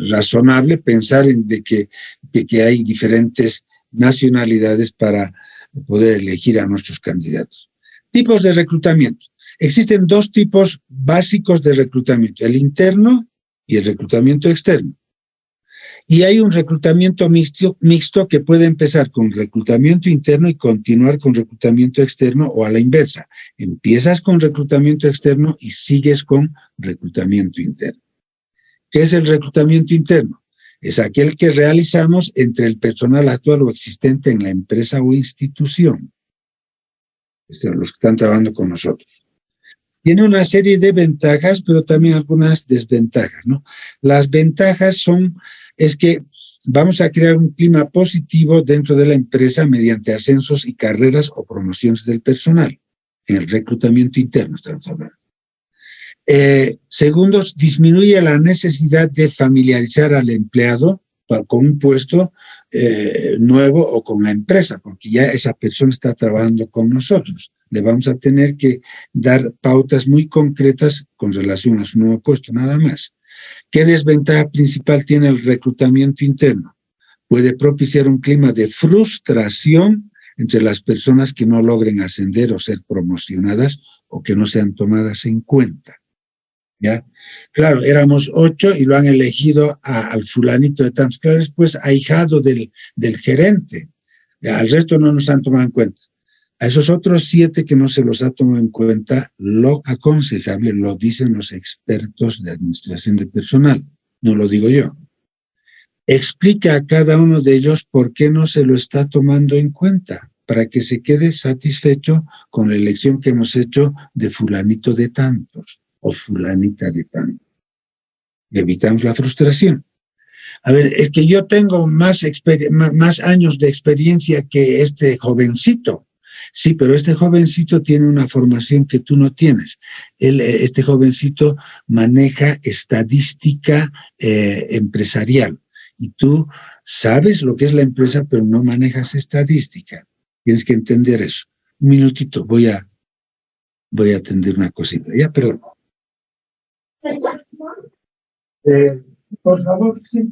razonable pensar en que hay diferentes nacionalidades para poder elegir a nuestros candidatos. Tipos de reclutamiento. Existen dos tipos básicos de reclutamiento, el interno y el reclutamiento externo. Y hay un reclutamiento mixto que puede empezar con reclutamiento interno y continuar con reclutamiento externo o a la inversa. Empiezas con reclutamiento externo y sigues con reclutamiento interno. ¿Qué es el reclutamiento interno? Es aquel que realizamos entre el personal actual o existente en la empresa o institución. Los que están trabajando con nosotros. Tiene una serie de ventajas, pero también algunas desventajas, ¿no? Las ventajas es que vamos a crear un clima positivo dentro de la empresa mediante ascensos y carreras o promociones del personal, en el reclutamiento interno estamos hablando. Segundo, disminuye la necesidad de familiarizar al empleado con un puesto nuevo o con la empresa, porque ya esa persona está trabajando con nosotros. Le vamos a tener que dar pautas muy concretas con relación a su nuevo puesto, nada más. ¿Qué desventaja principal tiene el reclutamiento interno? Puede propiciar un clima de frustración entre las personas que no logren ascender o ser promocionadas o que no sean tomadas en cuenta. ¿Ya? Claro, éramos 8 y lo han elegido al fulanito de tantos. Claro, es pues ahijado del gerente. ¿Ya? Al resto no nos han tomado en cuenta. A esos otros 7 que no se los ha tomado en cuenta, lo aconsejable, lo dicen los expertos de administración de personal, no lo digo yo. Explica a cada uno de ellos por qué no se lo está tomando en cuenta, para que se quede satisfecho con la elección que hemos hecho de fulanito de tantos o fulanita de tantos. Y evitamos la frustración. A ver, es que yo tengo más años de experiencia que este jovencito. Sí, pero este jovencito tiene una formación que tú no tienes. Este jovencito maneja estadística empresarial y tú sabes lo que es la empresa, pero no manejas estadística. Tienes que entender eso. Un minutito, voy a atender una cosita. Ya, perdón. Por favor, sí.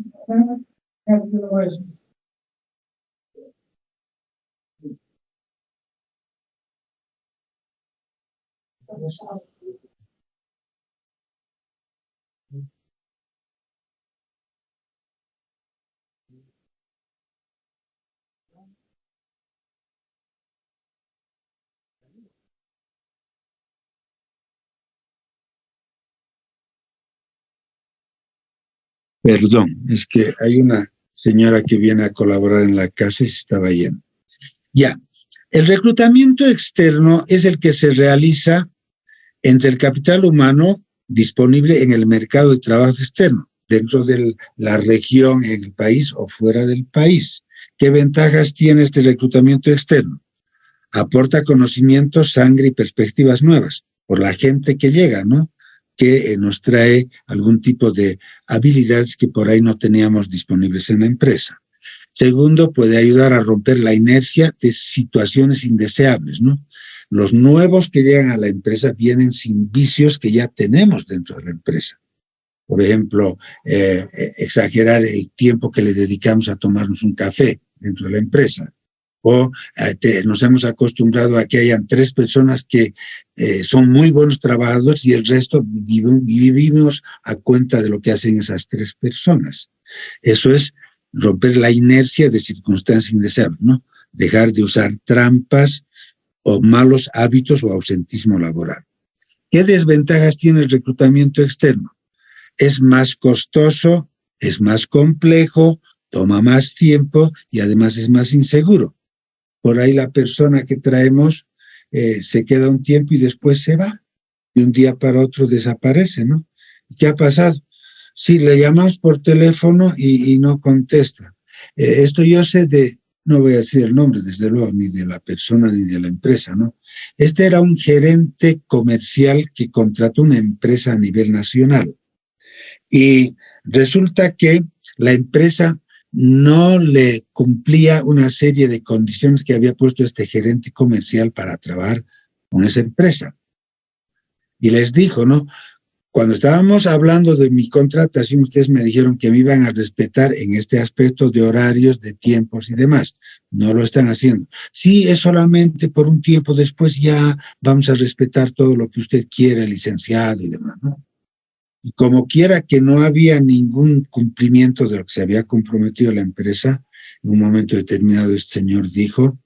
Perdón, es que hay una señora que viene a colaborar en la casa y se estaba yendo. Ya, el reclutamiento externo es el que se realiza entre el capital humano disponible en el mercado de trabajo externo, dentro de la región, en el país o fuera del país. ¿Qué ventajas tiene este reclutamiento externo? Aporta conocimientos, sangre y perspectivas nuevas por la gente que llega, ¿no? Que nos trae algún tipo de habilidades que por ahí no teníamos disponibles en la empresa. Segundo, puede ayudar a romper la inercia de situaciones indeseables, ¿no? Los nuevos que llegan a la empresa vienen sin vicios que ya tenemos dentro de la empresa. Por ejemplo, exagerar el tiempo que le dedicamos a tomarnos un café dentro de la empresa. O nos hemos acostumbrado a que hayan 3 personas que son muy buenos trabajadores y el resto vivimos a cuenta de lo que hacen esas 3 personas. Eso es romper la inercia de circunstancias indeseables, ¿no? Dejar de usar trampas o malos hábitos o ausentismo laboral. ¿Qué desventajas tiene el reclutamiento externo? Es más costoso, es más complejo, toma más tiempo y además es más inseguro. Por ahí la persona que traemos se queda un tiempo y después se va. De un día para otro desaparece, ¿no? ¿Qué ha pasado? Sí, le llamamos por teléfono y no contesta. Esto yo sé no voy a decir el nombre, desde luego, ni de la persona ni de la empresa, ¿no? Este era un gerente comercial que contrató una empresa a nivel nacional. Y resulta que la empresa no le cumplía una serie de condiciones que había puesto este gerente comercial para trabajar con esa empresa. Y les dijo, ¿no? Cuando estábamos hablando de mi contratación, ustedes me dijeron que me iban a respetar en este aspecto de horarios, de tiempos y demás. No lo están haciendo. Sí, es solamente por un tiempo, después ya vamos a respetar todo lo que usted quiere, licenciado y demás, ¿no? Y como quiera que no había ningún cumplimiento de lo que se había comprometido la empresa, en un momento determinado este señor dijo,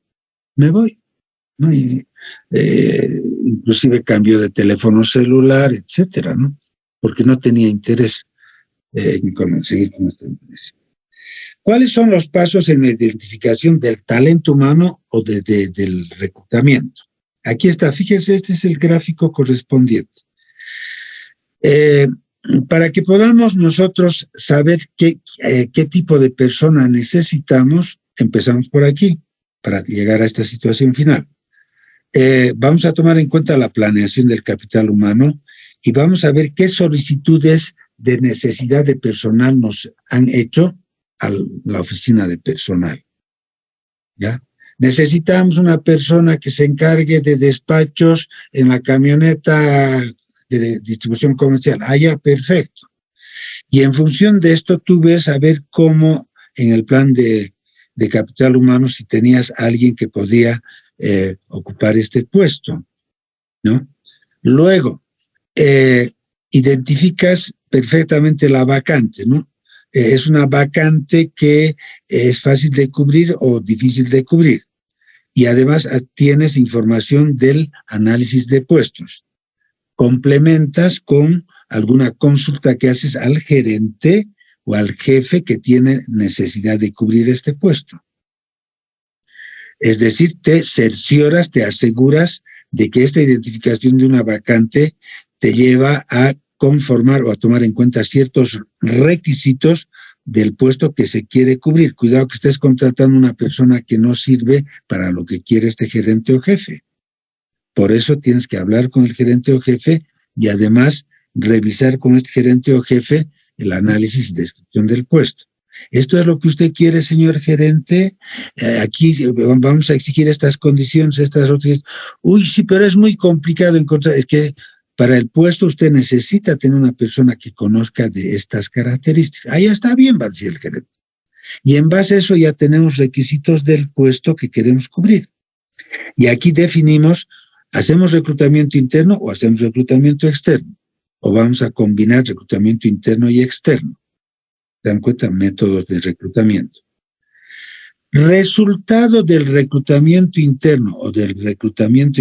me voy, ¿no? Y, inclusive cambió de teléfono celular, etcétera, ¿no? Porque no tenía interés en seguir con esta empresa. ¿Cuáles son los pasos en la identificación del talento humano o del reclutamiento? Aquí está, fíjense, este es el gráfico correspondiente. Para que podamos nosotros saber qué tipo de persona necesitamos, empezamos por aquí, para llegar a esta situación final. Vamos a tomar en cuenta la planeación del capital humano y vamos a ver qué solicitudes de necesidad de personal nos han hecho a la oficina de personal. ¿Ya? Necesitamos una persona que se encargue de despachos en la camioneta de distribución comercial. Ah, ya, perfecto. Y en función de esto, tú ves a ver cómo en el plan de capital humano, si tenías a alguien que podía ocupar este puesto, ¿no? Luego, identificas perfectamente la vacante, ¿no? Es una vacante que es fácil de cubrir o difícil de cubrir. Y además tienes información del análisis de puestos. Complementas con alguna consulta que haces al gerente o al jefe que tiene necesidad de cubrir este puesto. Es decir, te cercioras, te aseguras de que esta identificación de una vacante te lleva a conformar o a tomar en cuenta ciertos requisitos del puesto que se quiere cubrir. Cuidado que estés contratando una persona que no sirve para lo que quiere este gerente o jefe. Por eso tienes que hablar con el gerente o jefe y además revisar con este gerente o jefe el análisis y descripción del puesto. ¿Esto es lo que usted quiere, señor gerente? Aquí vamos a exigir estas condiciones, estas otras. Uy, sí, pero es muy complicado encontrar. Es que para el puesto usted necesita tener una persona que conozca de estas características. Ahí está bien, va a decir el gerente. Y en base a eso ya tenemos requisitos del puesto que queremos cubrir. Y aquí definimos, ¿hacemos reclutamiento interno o hacemos reclutamiento externo? O vamos a combinar reclutamiento interno y externo. ¿Se dan cuenta? Métodos de reclutamiento. Resultado del reclutamiento interno o del reclutamiento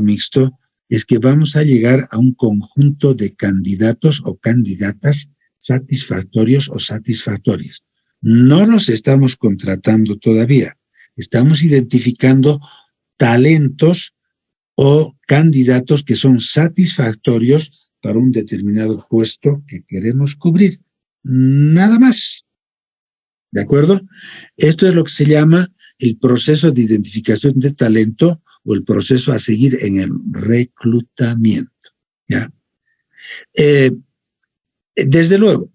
mixto es que vamos a llegar a un conjunto de candidatos o candidatas satisfactorios o satisfactorias. No los estamos contratando todavía. Estamos identificando talentos o candidatos que son satisfactorios para un determinado puesto que queremos cubrir. Nada más. ¿De acuerdo? Esto es lo que se llama el proceso de identificación de talento o el proceso a seguir en el reclutamiento. ¿Ya? Desde luego,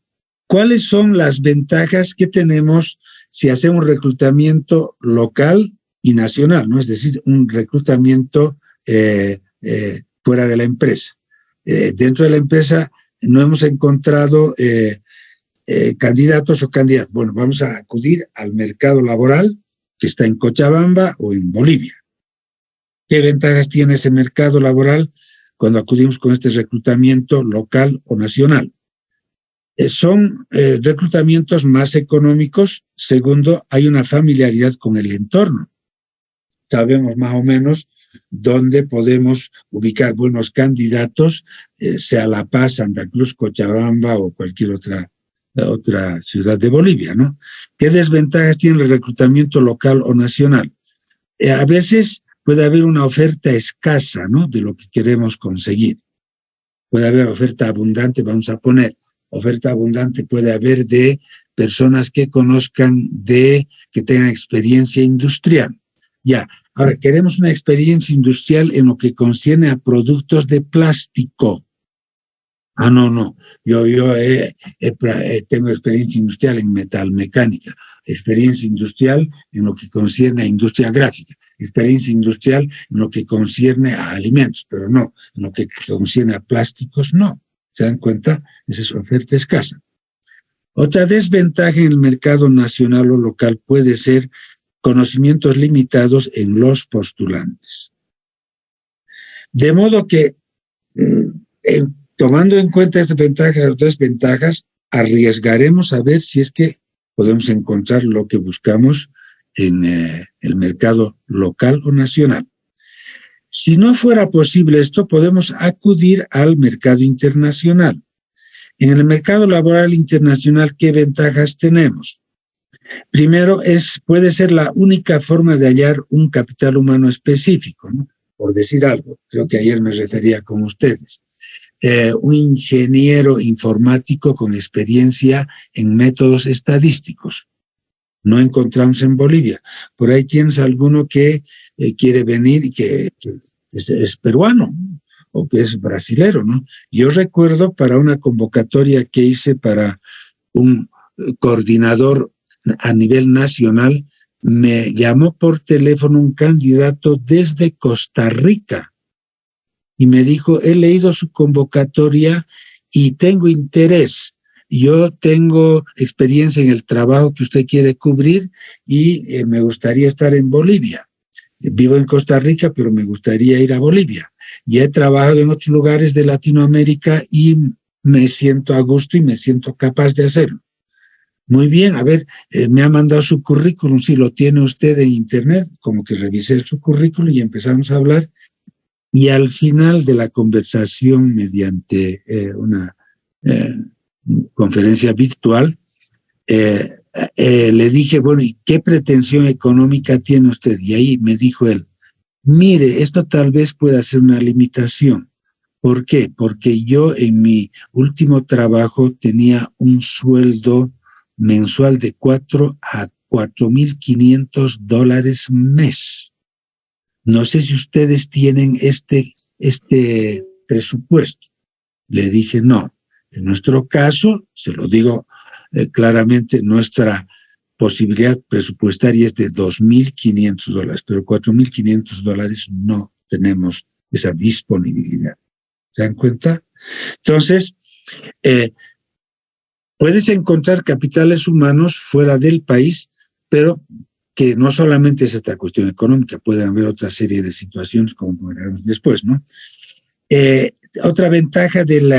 ¿cuáles son las ventajas que tenemos si hacemos reclutamiento local y nacional, ¿no? Es decir, un reclutamiento fuera de la empresa? Dentro de la empresa no hemos encontrado candidatos o candidatas. Bueno, vamos a acudir al mercado laboral que está en Cochabamba o en Bolivia. ¿Qué ventajas tiene ese mercado laboral cuando acudimos con este reclutamiento local o nacional? Son reclutamientos más económicos. Segundo, hay una familiaridad con el entorno. Sabemos más o menos dónde podemos ubicar buenos candidatos, sea La Paz, Santa Cruz, Cochabamba o cualquier otra ciudad de Bolivia, ¿no? ¿Qué desventajas tiene el reclutamiento local o nacional? A veces puede haber una oferta escasa, ¿no?, de lo que queremos conseguir. Puede haber oferta abundante, vamos a poner, oferta abundante puede haber de personas que conozcan que tengan experiencia industrial. Ya, ahora queremos una experiencia industrial en lo que concierne a productos de plástico. Ah, no, yo tengo experiencia industrial en metalmecánica, experiencia industrial en lo que concierne a industria gráfica, experiencia industrial en lo que concierne a alimentos, pero no, en lo que concierne a plásticos, no. ¿Se dan cuenta? Esa es oferta escasa. Otra desventaja en el mercado nacional o local puede ser conocimientos limitados en los postulantes. De modo que, tomando en cuenta estas ventajas o desventajas, arriesgaremos a ver si es que podemos encontrar lo que buscamos en el mercado local o nacional. Si no fuera posible esto, podemos acudir al mercado internacional. En el mercado laboral internacional, ¿qué ventajas tenemos? Primero, puede ser la única forma de hallar un capital humano específico, ¿no? Por decir algo, creo que ayer me refería con ustedes. Un ingeniero informático con experiencia en métodos estadísticos. No encontramos en Bolivia. Por ahí tienes alguno que quiere venir y que es peruano o que es brasilero, ¿no? Yo recuerdo para una convocatoria que hice para un coordinador a nivel nacional, me llamó por teléfono un candidato desde Costa Rica y me dijo, he leído su convocatoria y tengo interés. Yo tengo experiencia en el trabajo que usted quiere cubrir y me gustaría estar en Bolivia. Vivo en Costa Rica, pero me gustaría ir a Bolivia. Y he trabajado en otros lugares de Latinoamérica y me siento a gusto y me siento capaz de hacerlo. Muy bien, a ver, me ha mandado su currículum, si lo tiene usted en internet, como que revisé su currículum y empezamos a hablar. Y al final de la conversación, mediante una conferencia virtual, le dije, bueno, ¿y qué pretensión económica tiene usted? Y ahí me dijo él, mire, esto tal vez pueda ser una limitación, ¿Por qué? Porque yo en mi último trabajo tenía un sueldo mensual de $4,000 a $4,500 mes. No sé si ustedes tienen este presupuesto. Le dije, no. En nuestro caso, se lo digo claramente, nuestra posibilidad presupuestaria es de $2,500, pero $4,500 no tenemos esa disponibilidad. ¿Se dan cuenta? Entonces, puedes encontrar capitales humanos fuera del país, pero que no solamente es esta cuestión económica, pueden haber otra serie de situaciones, como veremos después, ¿no? Otra ventaja del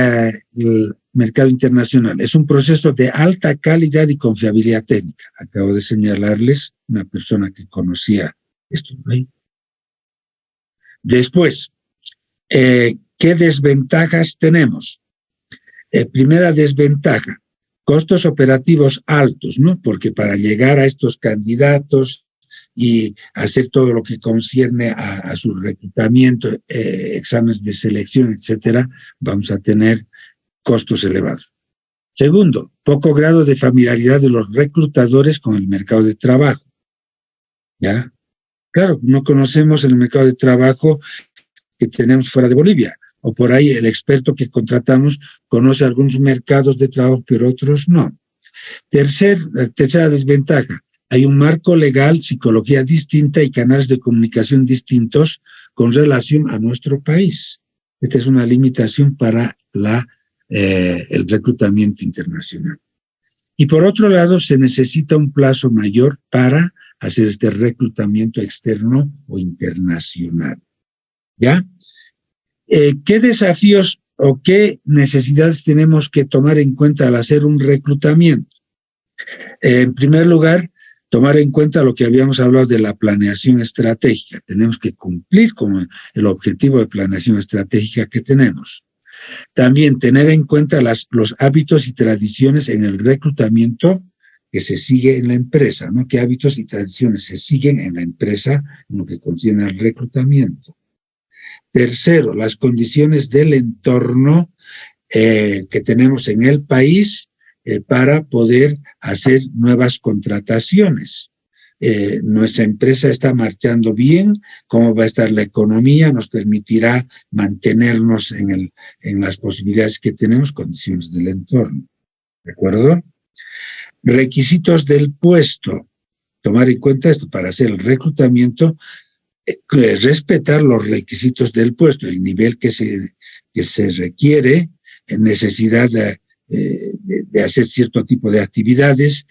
mercado internacional es un proceso de alta calidad y confiabilidad técnica. Acabo de señalarles una persona que conocía esto, ¿no? Después, ¿qué desventajas tenemos? Primera desventaja, costos operativos altos, ¿no? Porque para llegar a estos candidatos y hacer todo lo que concierne a su reclutamiento, exámenes de selección, etcétera, vamos a tener costos elevados. Segundo, poco grado de familiaridad de los reclutadores con el mercado de trabajo. ¿Ya? Claro, no conocemos el mercado de trabajo que tenemos fuera de Bolivia, o por ahí el experto que contratamos conoce algunos mercados de trabajo, pero otros no. Tercera desventaja, hay un marco legal, psicología distinta y canales de comunicación distintos con relación a nuestro país. Esta es una limitación para el reclutamiento internacional. Y por otro lado, se necesita un plazo mayor para hacer este reclutamiento externo o internacional. ¿Ya? ¿Qué desafíos o qué necesidades tenemos que tomar en cuenta al hacer un reclutamiento? En primer lugar, tomar en cuenta lo que habíamos hablado de la planeación estratégica. Tenemos que cumplir con el objetivo de planeación estratégica que tenemos. También tener en cuenta los hábitos y tradiciones en el reclutamiento que se sigue en la empresa, ¿no? ¿Qué hábitos y tradiciones se siguen en la empresa en lo que concierne al reclutamiento? Tercero, las condiciones del entorno que tenemos en el país para poder hacer nuevas contrataciones. Nuestra empresa está marchando bien, cómo va a estar la economía, nos permitirá mantenernos en las posibilidades que tenemos, condiciones del entorno. ¿De acuerdo? Requisitos del puesto. Tomar en cuenta esto para hacer el reclutamiento, respetar los requisitos del puesto, el nivel que se requiere, necesidad de hacer cierto tipo de actividades,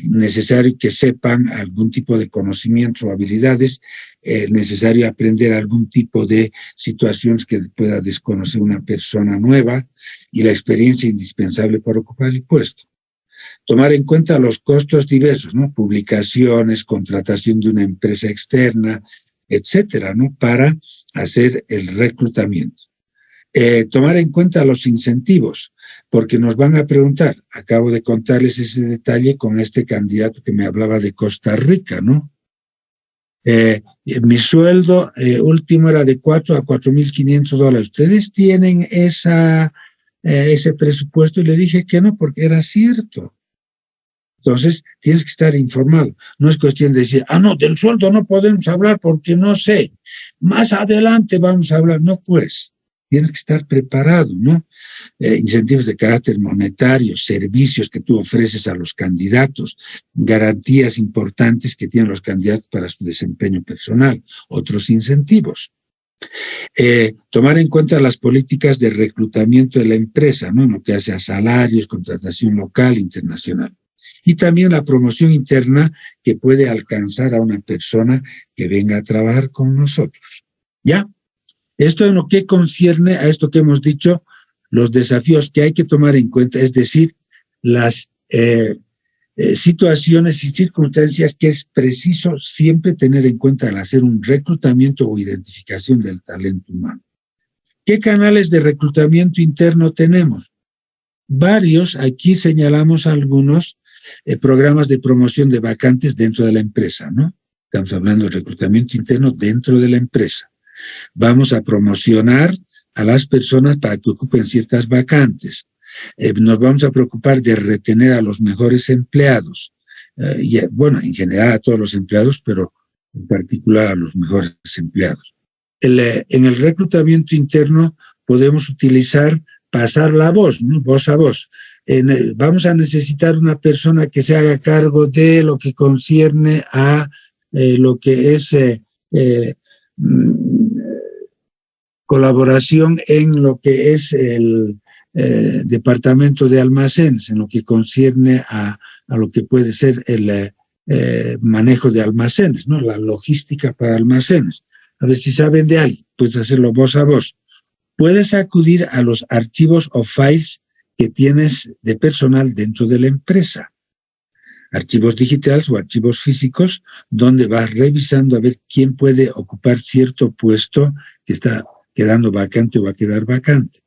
necesario que sepan algún tipo de conocimiento o habilidades, necesario aprender algún tipo de situaciones que pueda desconocer una persona nueva y la experiencia indispensable para ocupar el puesto. Tomar en cuenta los costos diversos, ¿no? Publicaciones, contratación de una empresa externa, etcétera, ¿no? Para hacer el reclutamiento. Tomar en cuenta los incentivos, porque nos van a preguntar, acabo de contarles ese detalle con este candidato que me hablaba de Costa Rica, ¿no? Mi sueldo último era de $4,000 a $4,500. ¿Ustedes tienen ese presupuesto? Y le dije que no, porque era cierto. Entonces, tienes que estar informado. No es cuestión de decir, no, del sueldo no podemos hablar porque no sé. Más adelante vamos a hablar. No, pues, tienes que estar preparado, ¿no? Incentivos de carácter monetario, servicios que tú ofreces a los candidatos, garantías importantes que tienen los candidatos para su desempeño personal, otros incentivos. Tomar en cuenta las políticas de reclutamiento de la empresa, ¿no? En lo que hace a salarios, contratación local, internacional. Y también la promoción interna que puede alcanzar a una persona que venga a trabajar con nosotros. ¿Ya? Esto en lo que concierne a esto que hemos dicho, los desafíos que hay que tomar en cuenta, es decir, las situaciones y circunstancias que es preciso siempre tener en cuenta al hacer un reclutamiento o identificación del talento humano. ¿Qué canales de reclutamiento interno tenemos? Varios, aquí señalamos algunos programas de promoción de vacantes dentro de la empresa, ¿no? Estamos hablando de reclutamiento interno dentro de la empresa. Vamos a promocionar a las personas para que ocupen ciertas vacantes. Nos vamos a preocupar de retener a los mejores empleados. Bueno, en general a todos los empleados, pero en particular a los mejores empleados. En el reclutamiento interno podemos utilizar pasar la voz, ¿no? Voz a voz. Vamos a necesitar una persona que se haga cargo de lo que concierne a lo que es colaboración en lo que es el departamento de almacenes, en lo que concierne a lo que puede ser el manejo de almacenes, ¿no? La logística para almacenes. A ver si saben de alguien, puedes hacerlo voz a voz. Puedes acudir a los archivos o files que tienes de personal dentro de la empresa. Archivos digitales o archivos físicos, donde vas revisando a ver quién puede ocupar cierto puesto que está quedando vacante o va a quedar vacante.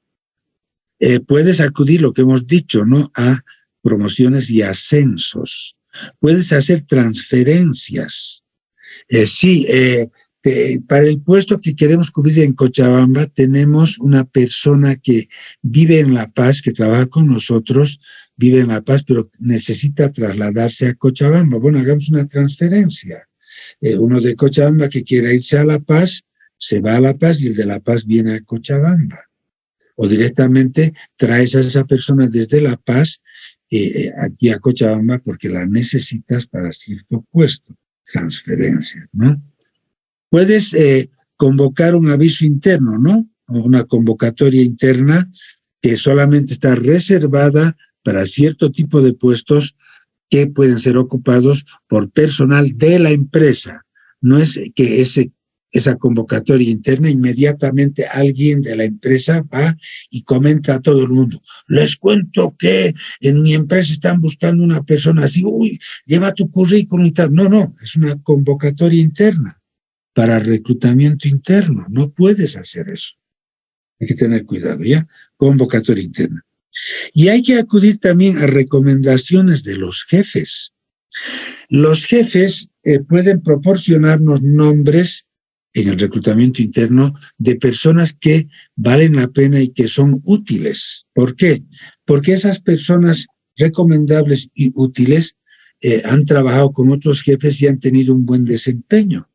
Puedes acudir, lo que hemos dicho, ¿no?, a promociones y ascensos. Puedes hacer transferencias. Para el puesto que queremos cubrir en Cochabamba, tenemos una persona que vive en La Paz, que trabaja con nosotros, vive en La Paz, pero necesita trasladarse a Cochabamba. Bueno, hagamos una transferencia. Uno de Cochabamba que quiera irse a La Paz, se va a La Paz y el de La Paz viene a Cochabamba. O directamente traes a esa persona desde La Paz aquí a Cochabamba porque la necesitas para cierto puesto. Transferencia, ¿no? Puedes convocar un aviso interno, ¿no? O una convocatoria interna que solamente está reservada para cierto tipo de puestos que pueden ser ocupados por personal de la empresa. No es que esa convocatoria interna inmediatamente alguien de la empresa va y comenta a todo el mundo. Les cuento que en mi empresa están buscando una persona así, uy, lleva tu currículum y tal. No, es una convocatoria interna para reclutamiento interno. No puedes hacer eso. Hay que tener cuidado, ¿ya? Convocatoria interna. Y hay que acudir también a recomendaciones de los jefes. Los jefes pueden proporcionarnos nombres en el reclutamiento interno de personas que valen la pena y que son útiles. ¿Por qué? Porque esas personas recomendables y útiles han trabajado con otros jefes y han tenido un buen desempeño.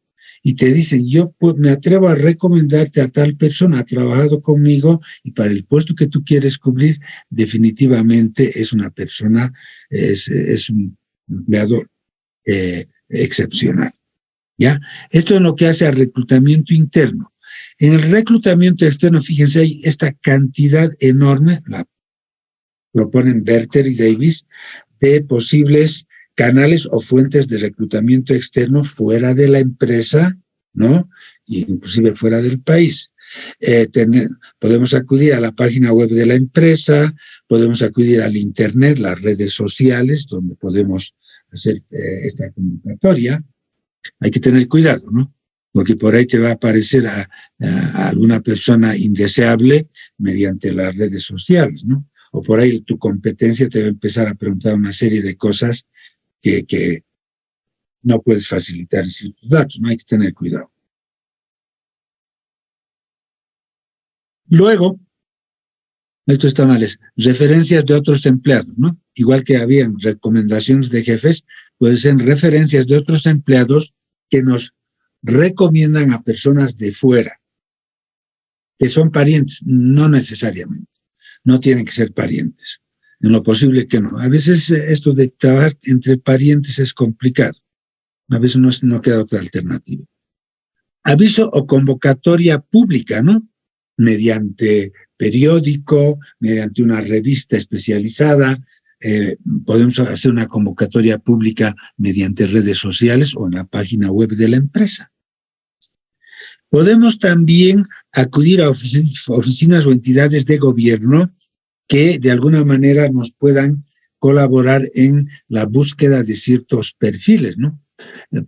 Y te dicen, yo me atrevo a recomendarte a tal persona, ha trabajado conmigo y para el puesto que tú quieres cubrir, definitivamente es una persona, es un empleado excepcional. ¿Ya? Esto es lo que hace al reclutamiento interno. En el reclutamiento externo, fíjense, hay esta cantidad enorme, la proponen Berter y Davis, de posibles canales o fuentes de reclutamiento externo fuera de la empresa, ¿no? Y inclusive fuera del país. Podemos acudir a la página web de la empresa, podemos acudir al internet, las redes sociales, donde podemos hacer esta convocatoria. Hay que tener cuidado, ¿no? Porque por ahí te va a aparecer a alguna persona indeseable mediante las redes sociales, ¿no? O por ahí tu competencia te va a empezar a preguntar una serie de cosas que no puedes facilitar ciertos datos, ¿no? Hay que tener cuidado. Luego, esto está mal, es referencias de otros empleados, ¿no? Igual que habían recomendaciones de jefes, pueden ser referencias de otros empleados que nos recomiendan a personas de fuera, que son parientes, no necesariamente, no tienen que ser parientes, en lo posible que no. A veces esto de trabajar entre parientes es complicado, a veces no queda otra alternativa. Aviso o convocatoria pública, ¿no? Mediante periódico, mediante una revista especializada, podemos hacer una convocatoria pública mediante redes sociales o en la página web de la empresa. Podemos también acudir a oficinas o entidades de gobierno que de alguna manera nos puedan colaborar en la búsqueda de ciertos perfiles, ¿no?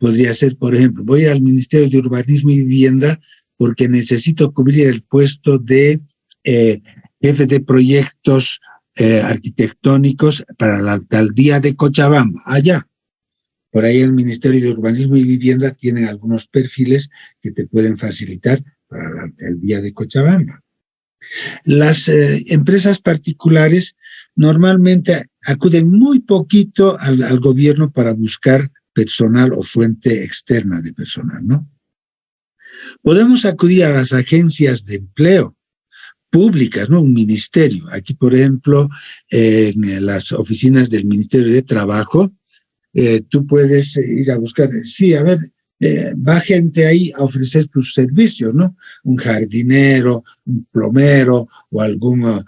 Podría ser, por ejemplo, voy al Ministerio de Urbanismo y Vivienda porque necesito cubrir el puesto de jefe de proyectos arquitectónicos para la alcaldía de Cochabamba, allá. Por ahí el Ministerio de Urbanismo y Vivienda tiene algunos perfiles que te pueden facilitar para la alcaldía de Cochabamba. Las empresas particulares normalmente acuden muy poquito al gobierno para buscar personal o fuente externa de personal, ¿no? Podemos acudir a las agencias de empleo públicas, ¿no? Un ministerio. Aquí, por ejemplo, en las oficinas del Ministerio de Trabajo, tú puedes ir a buscar, sí, a ver, va gente ahí a ofrecer tus servicios, ¿no? Un jardinero, un plomero o algún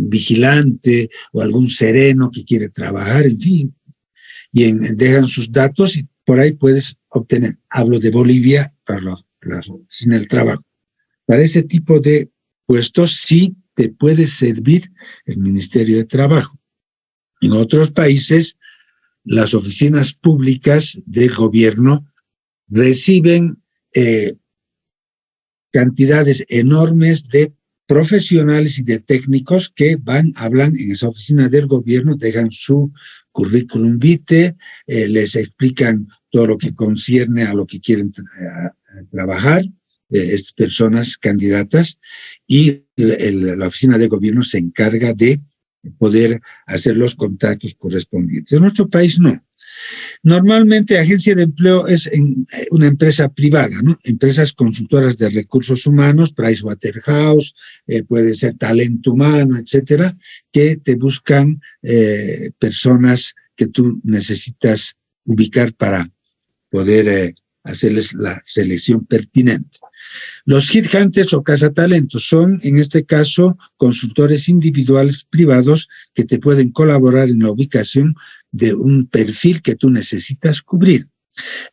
vigilante o algún sereno que quiere trabajar, en fin, y dejan sus datos y por ahí puedes obtener. Hablo de Bolivia para la oficina del trabajo. Para ese tipo de puestos sí te puede servir el Ministerio de Trabajo. En otros países, las oficinas públicas del gobierno reciben cantidades enormes de profesionales y de técnicos que van, hablan en esa oficina del gobierno, dejan su currículum vitae, les explican todo lo que concierne a lo que quieren trabajar, estas personas candidatas, y la oficina de gobierno se encarga de poder hacer los contactos correspondientes. En nuestro país no. Normalmente agencia de empleo es una empresa privada, ¿no? Empresas consultoras de recursos humanos, Pricewaterhouse, puede ser Talento Humano, etcétera, que te buscan personas que tú necesitas ubicar para poder hacerles la selección pertinente. Los headhunters o cazatalentos son, en este caso, consultores individuales privados que te pueden colaborar en la ubicación de un perfil que tú necesitas cubrir.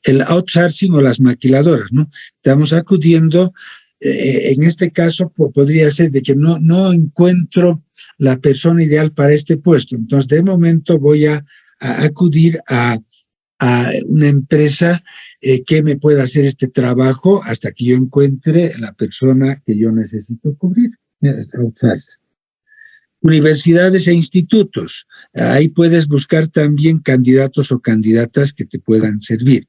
El outsourcing o las maquiladoras, ¿no? Estamos acudiendo, en este caso podría ser de que no encuentro la persona ideal para este puesto. Entonces, de momento voy a acudir a una empresa que me pueda hacer este trabajo hasta que yo encuentre la persona que yo necesito cubrir. Universidades e institutos. Ahí puedes buscar también candidatos o candidatas que te puedan servir.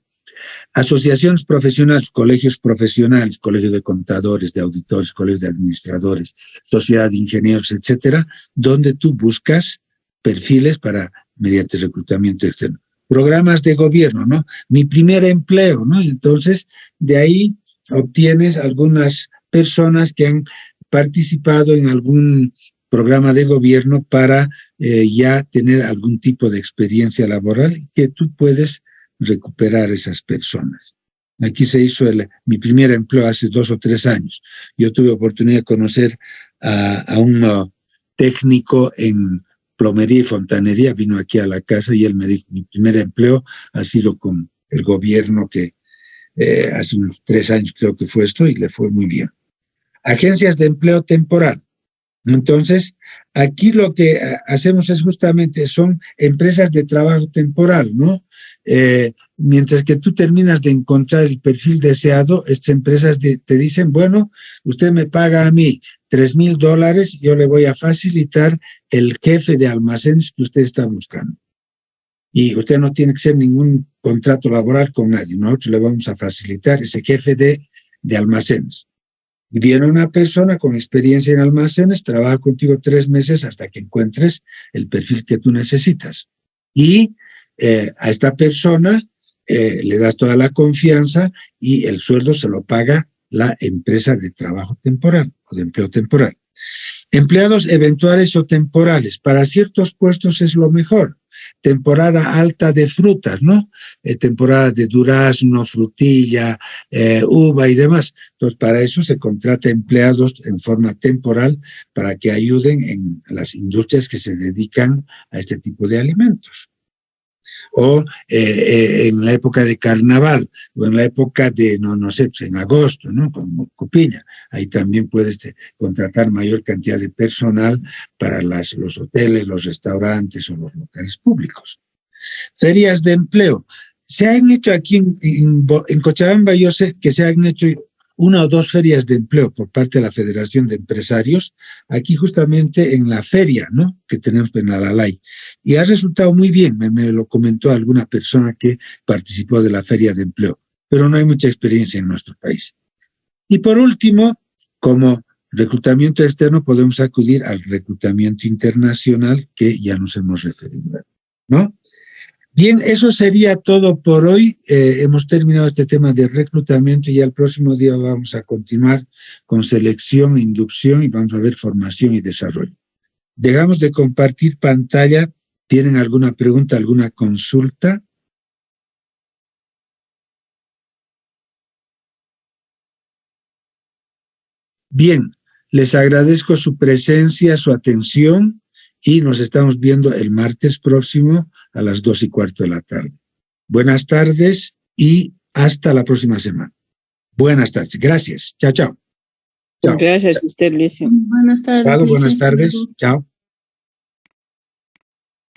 Asociaciones profesionales, colegios profesionales, colegios de contadores, de auditores, colegios de administradores, sociedad de ingenieros, etcétera, donde tú buscas perfiles para mediante reclutamiento externo. Programas de gobierno, ¿no? Mi primer empleo, ¿no? Y entonces, de ahí obtienes algunas personas que han participado en algún programa de gobierno para ya tener algún tipo de experiencia laboral y que tú puedes recuperar esas personas. Aquí se hizo mi primer empleo hace 2 o 3 años. Yo tuve oportunidad de conocer a un técnico en plomería y fontanería, vino aquí a la casa y él me dijo, mi primer empleo ha sido con el gobierno que hace unos 3 años creo que fue esto y le fue muy bien. Agencias de empleo temporal. Entonces, aquí lo que hacemos es justamente, son empresas de trabajo temporal, ¿no? Mientras que tú terminas de encontrar el perfil deseado, estas empresas te dicen, bueno, usted me paga a mí $3,000, yo le voy a facilitar el jefe de almacenes que usted está buscando. Y usted no tiene que hacer ningún contrato laboral con nadie, nosotros le vamos a facilitar ese jefe de almacenes. Y viene una persona con experiencia en almacenes, trabaja contigo 3 meses hasta que encuentres el perfil que tú necesitas. Y a esta persona le das toda la confianza y el sueldo se lo paga la empresa de trabajo temporal o de empleo temporal. Empleados eventuales o temporales, para ciertos puestos es lo mejor. Temporada alta de frutas, ¿no? Temporada de durazno, frutilla, uva y demás. Entonces, para eso se contrata empleados en forma temporal para que ayuden en las industrias que se dedican a este tipo de alimentos. O en la época de carnaval, o en la época de, no sé, pues en agosto, ¿no? Como Copiña. Ahí también puedes contratar mayor cantidad de personal para los hoteles, los restaurantes o los locales públicos. Ferias de empleo. Se han hecho aquí en Cochabamba, yo sé que se han hecho 1 o 2 ferias de empleo por parte de la Federación de Empresarios, aquí justamente en la feria, ¿no?, que tenemos en Alalay. Y ha resultado muy bien, me lo comentó alguna persona que participó de la feria de empleo, pero no hay mucha experiencia en nuestro país. Y por último, como Reclutamiento externo, podemos acudir al reclutamiento internacional, que ya nos hemos referido, ¿no? Bien, eso sería todo por hoy. Hemos terminado este tema de reclutamiento y el próximo día vamos a continuar con selección e inducción y vamos a ver formación y desarrollo. Dejamos de compartir pantalla. ¿Tienen alguna pregunta, alguna consulta? Bien, les agradezco su presencia, su atención y nos estamos viendo el martes próximo a las 2:15 de la tarde. Buenas tardes y hasta la próxima semana. Buenas tardes. Gracias. Chao, chao. Chao. Gracias a usted, Luis. Buenas tardes. Buenas tardes. Chao.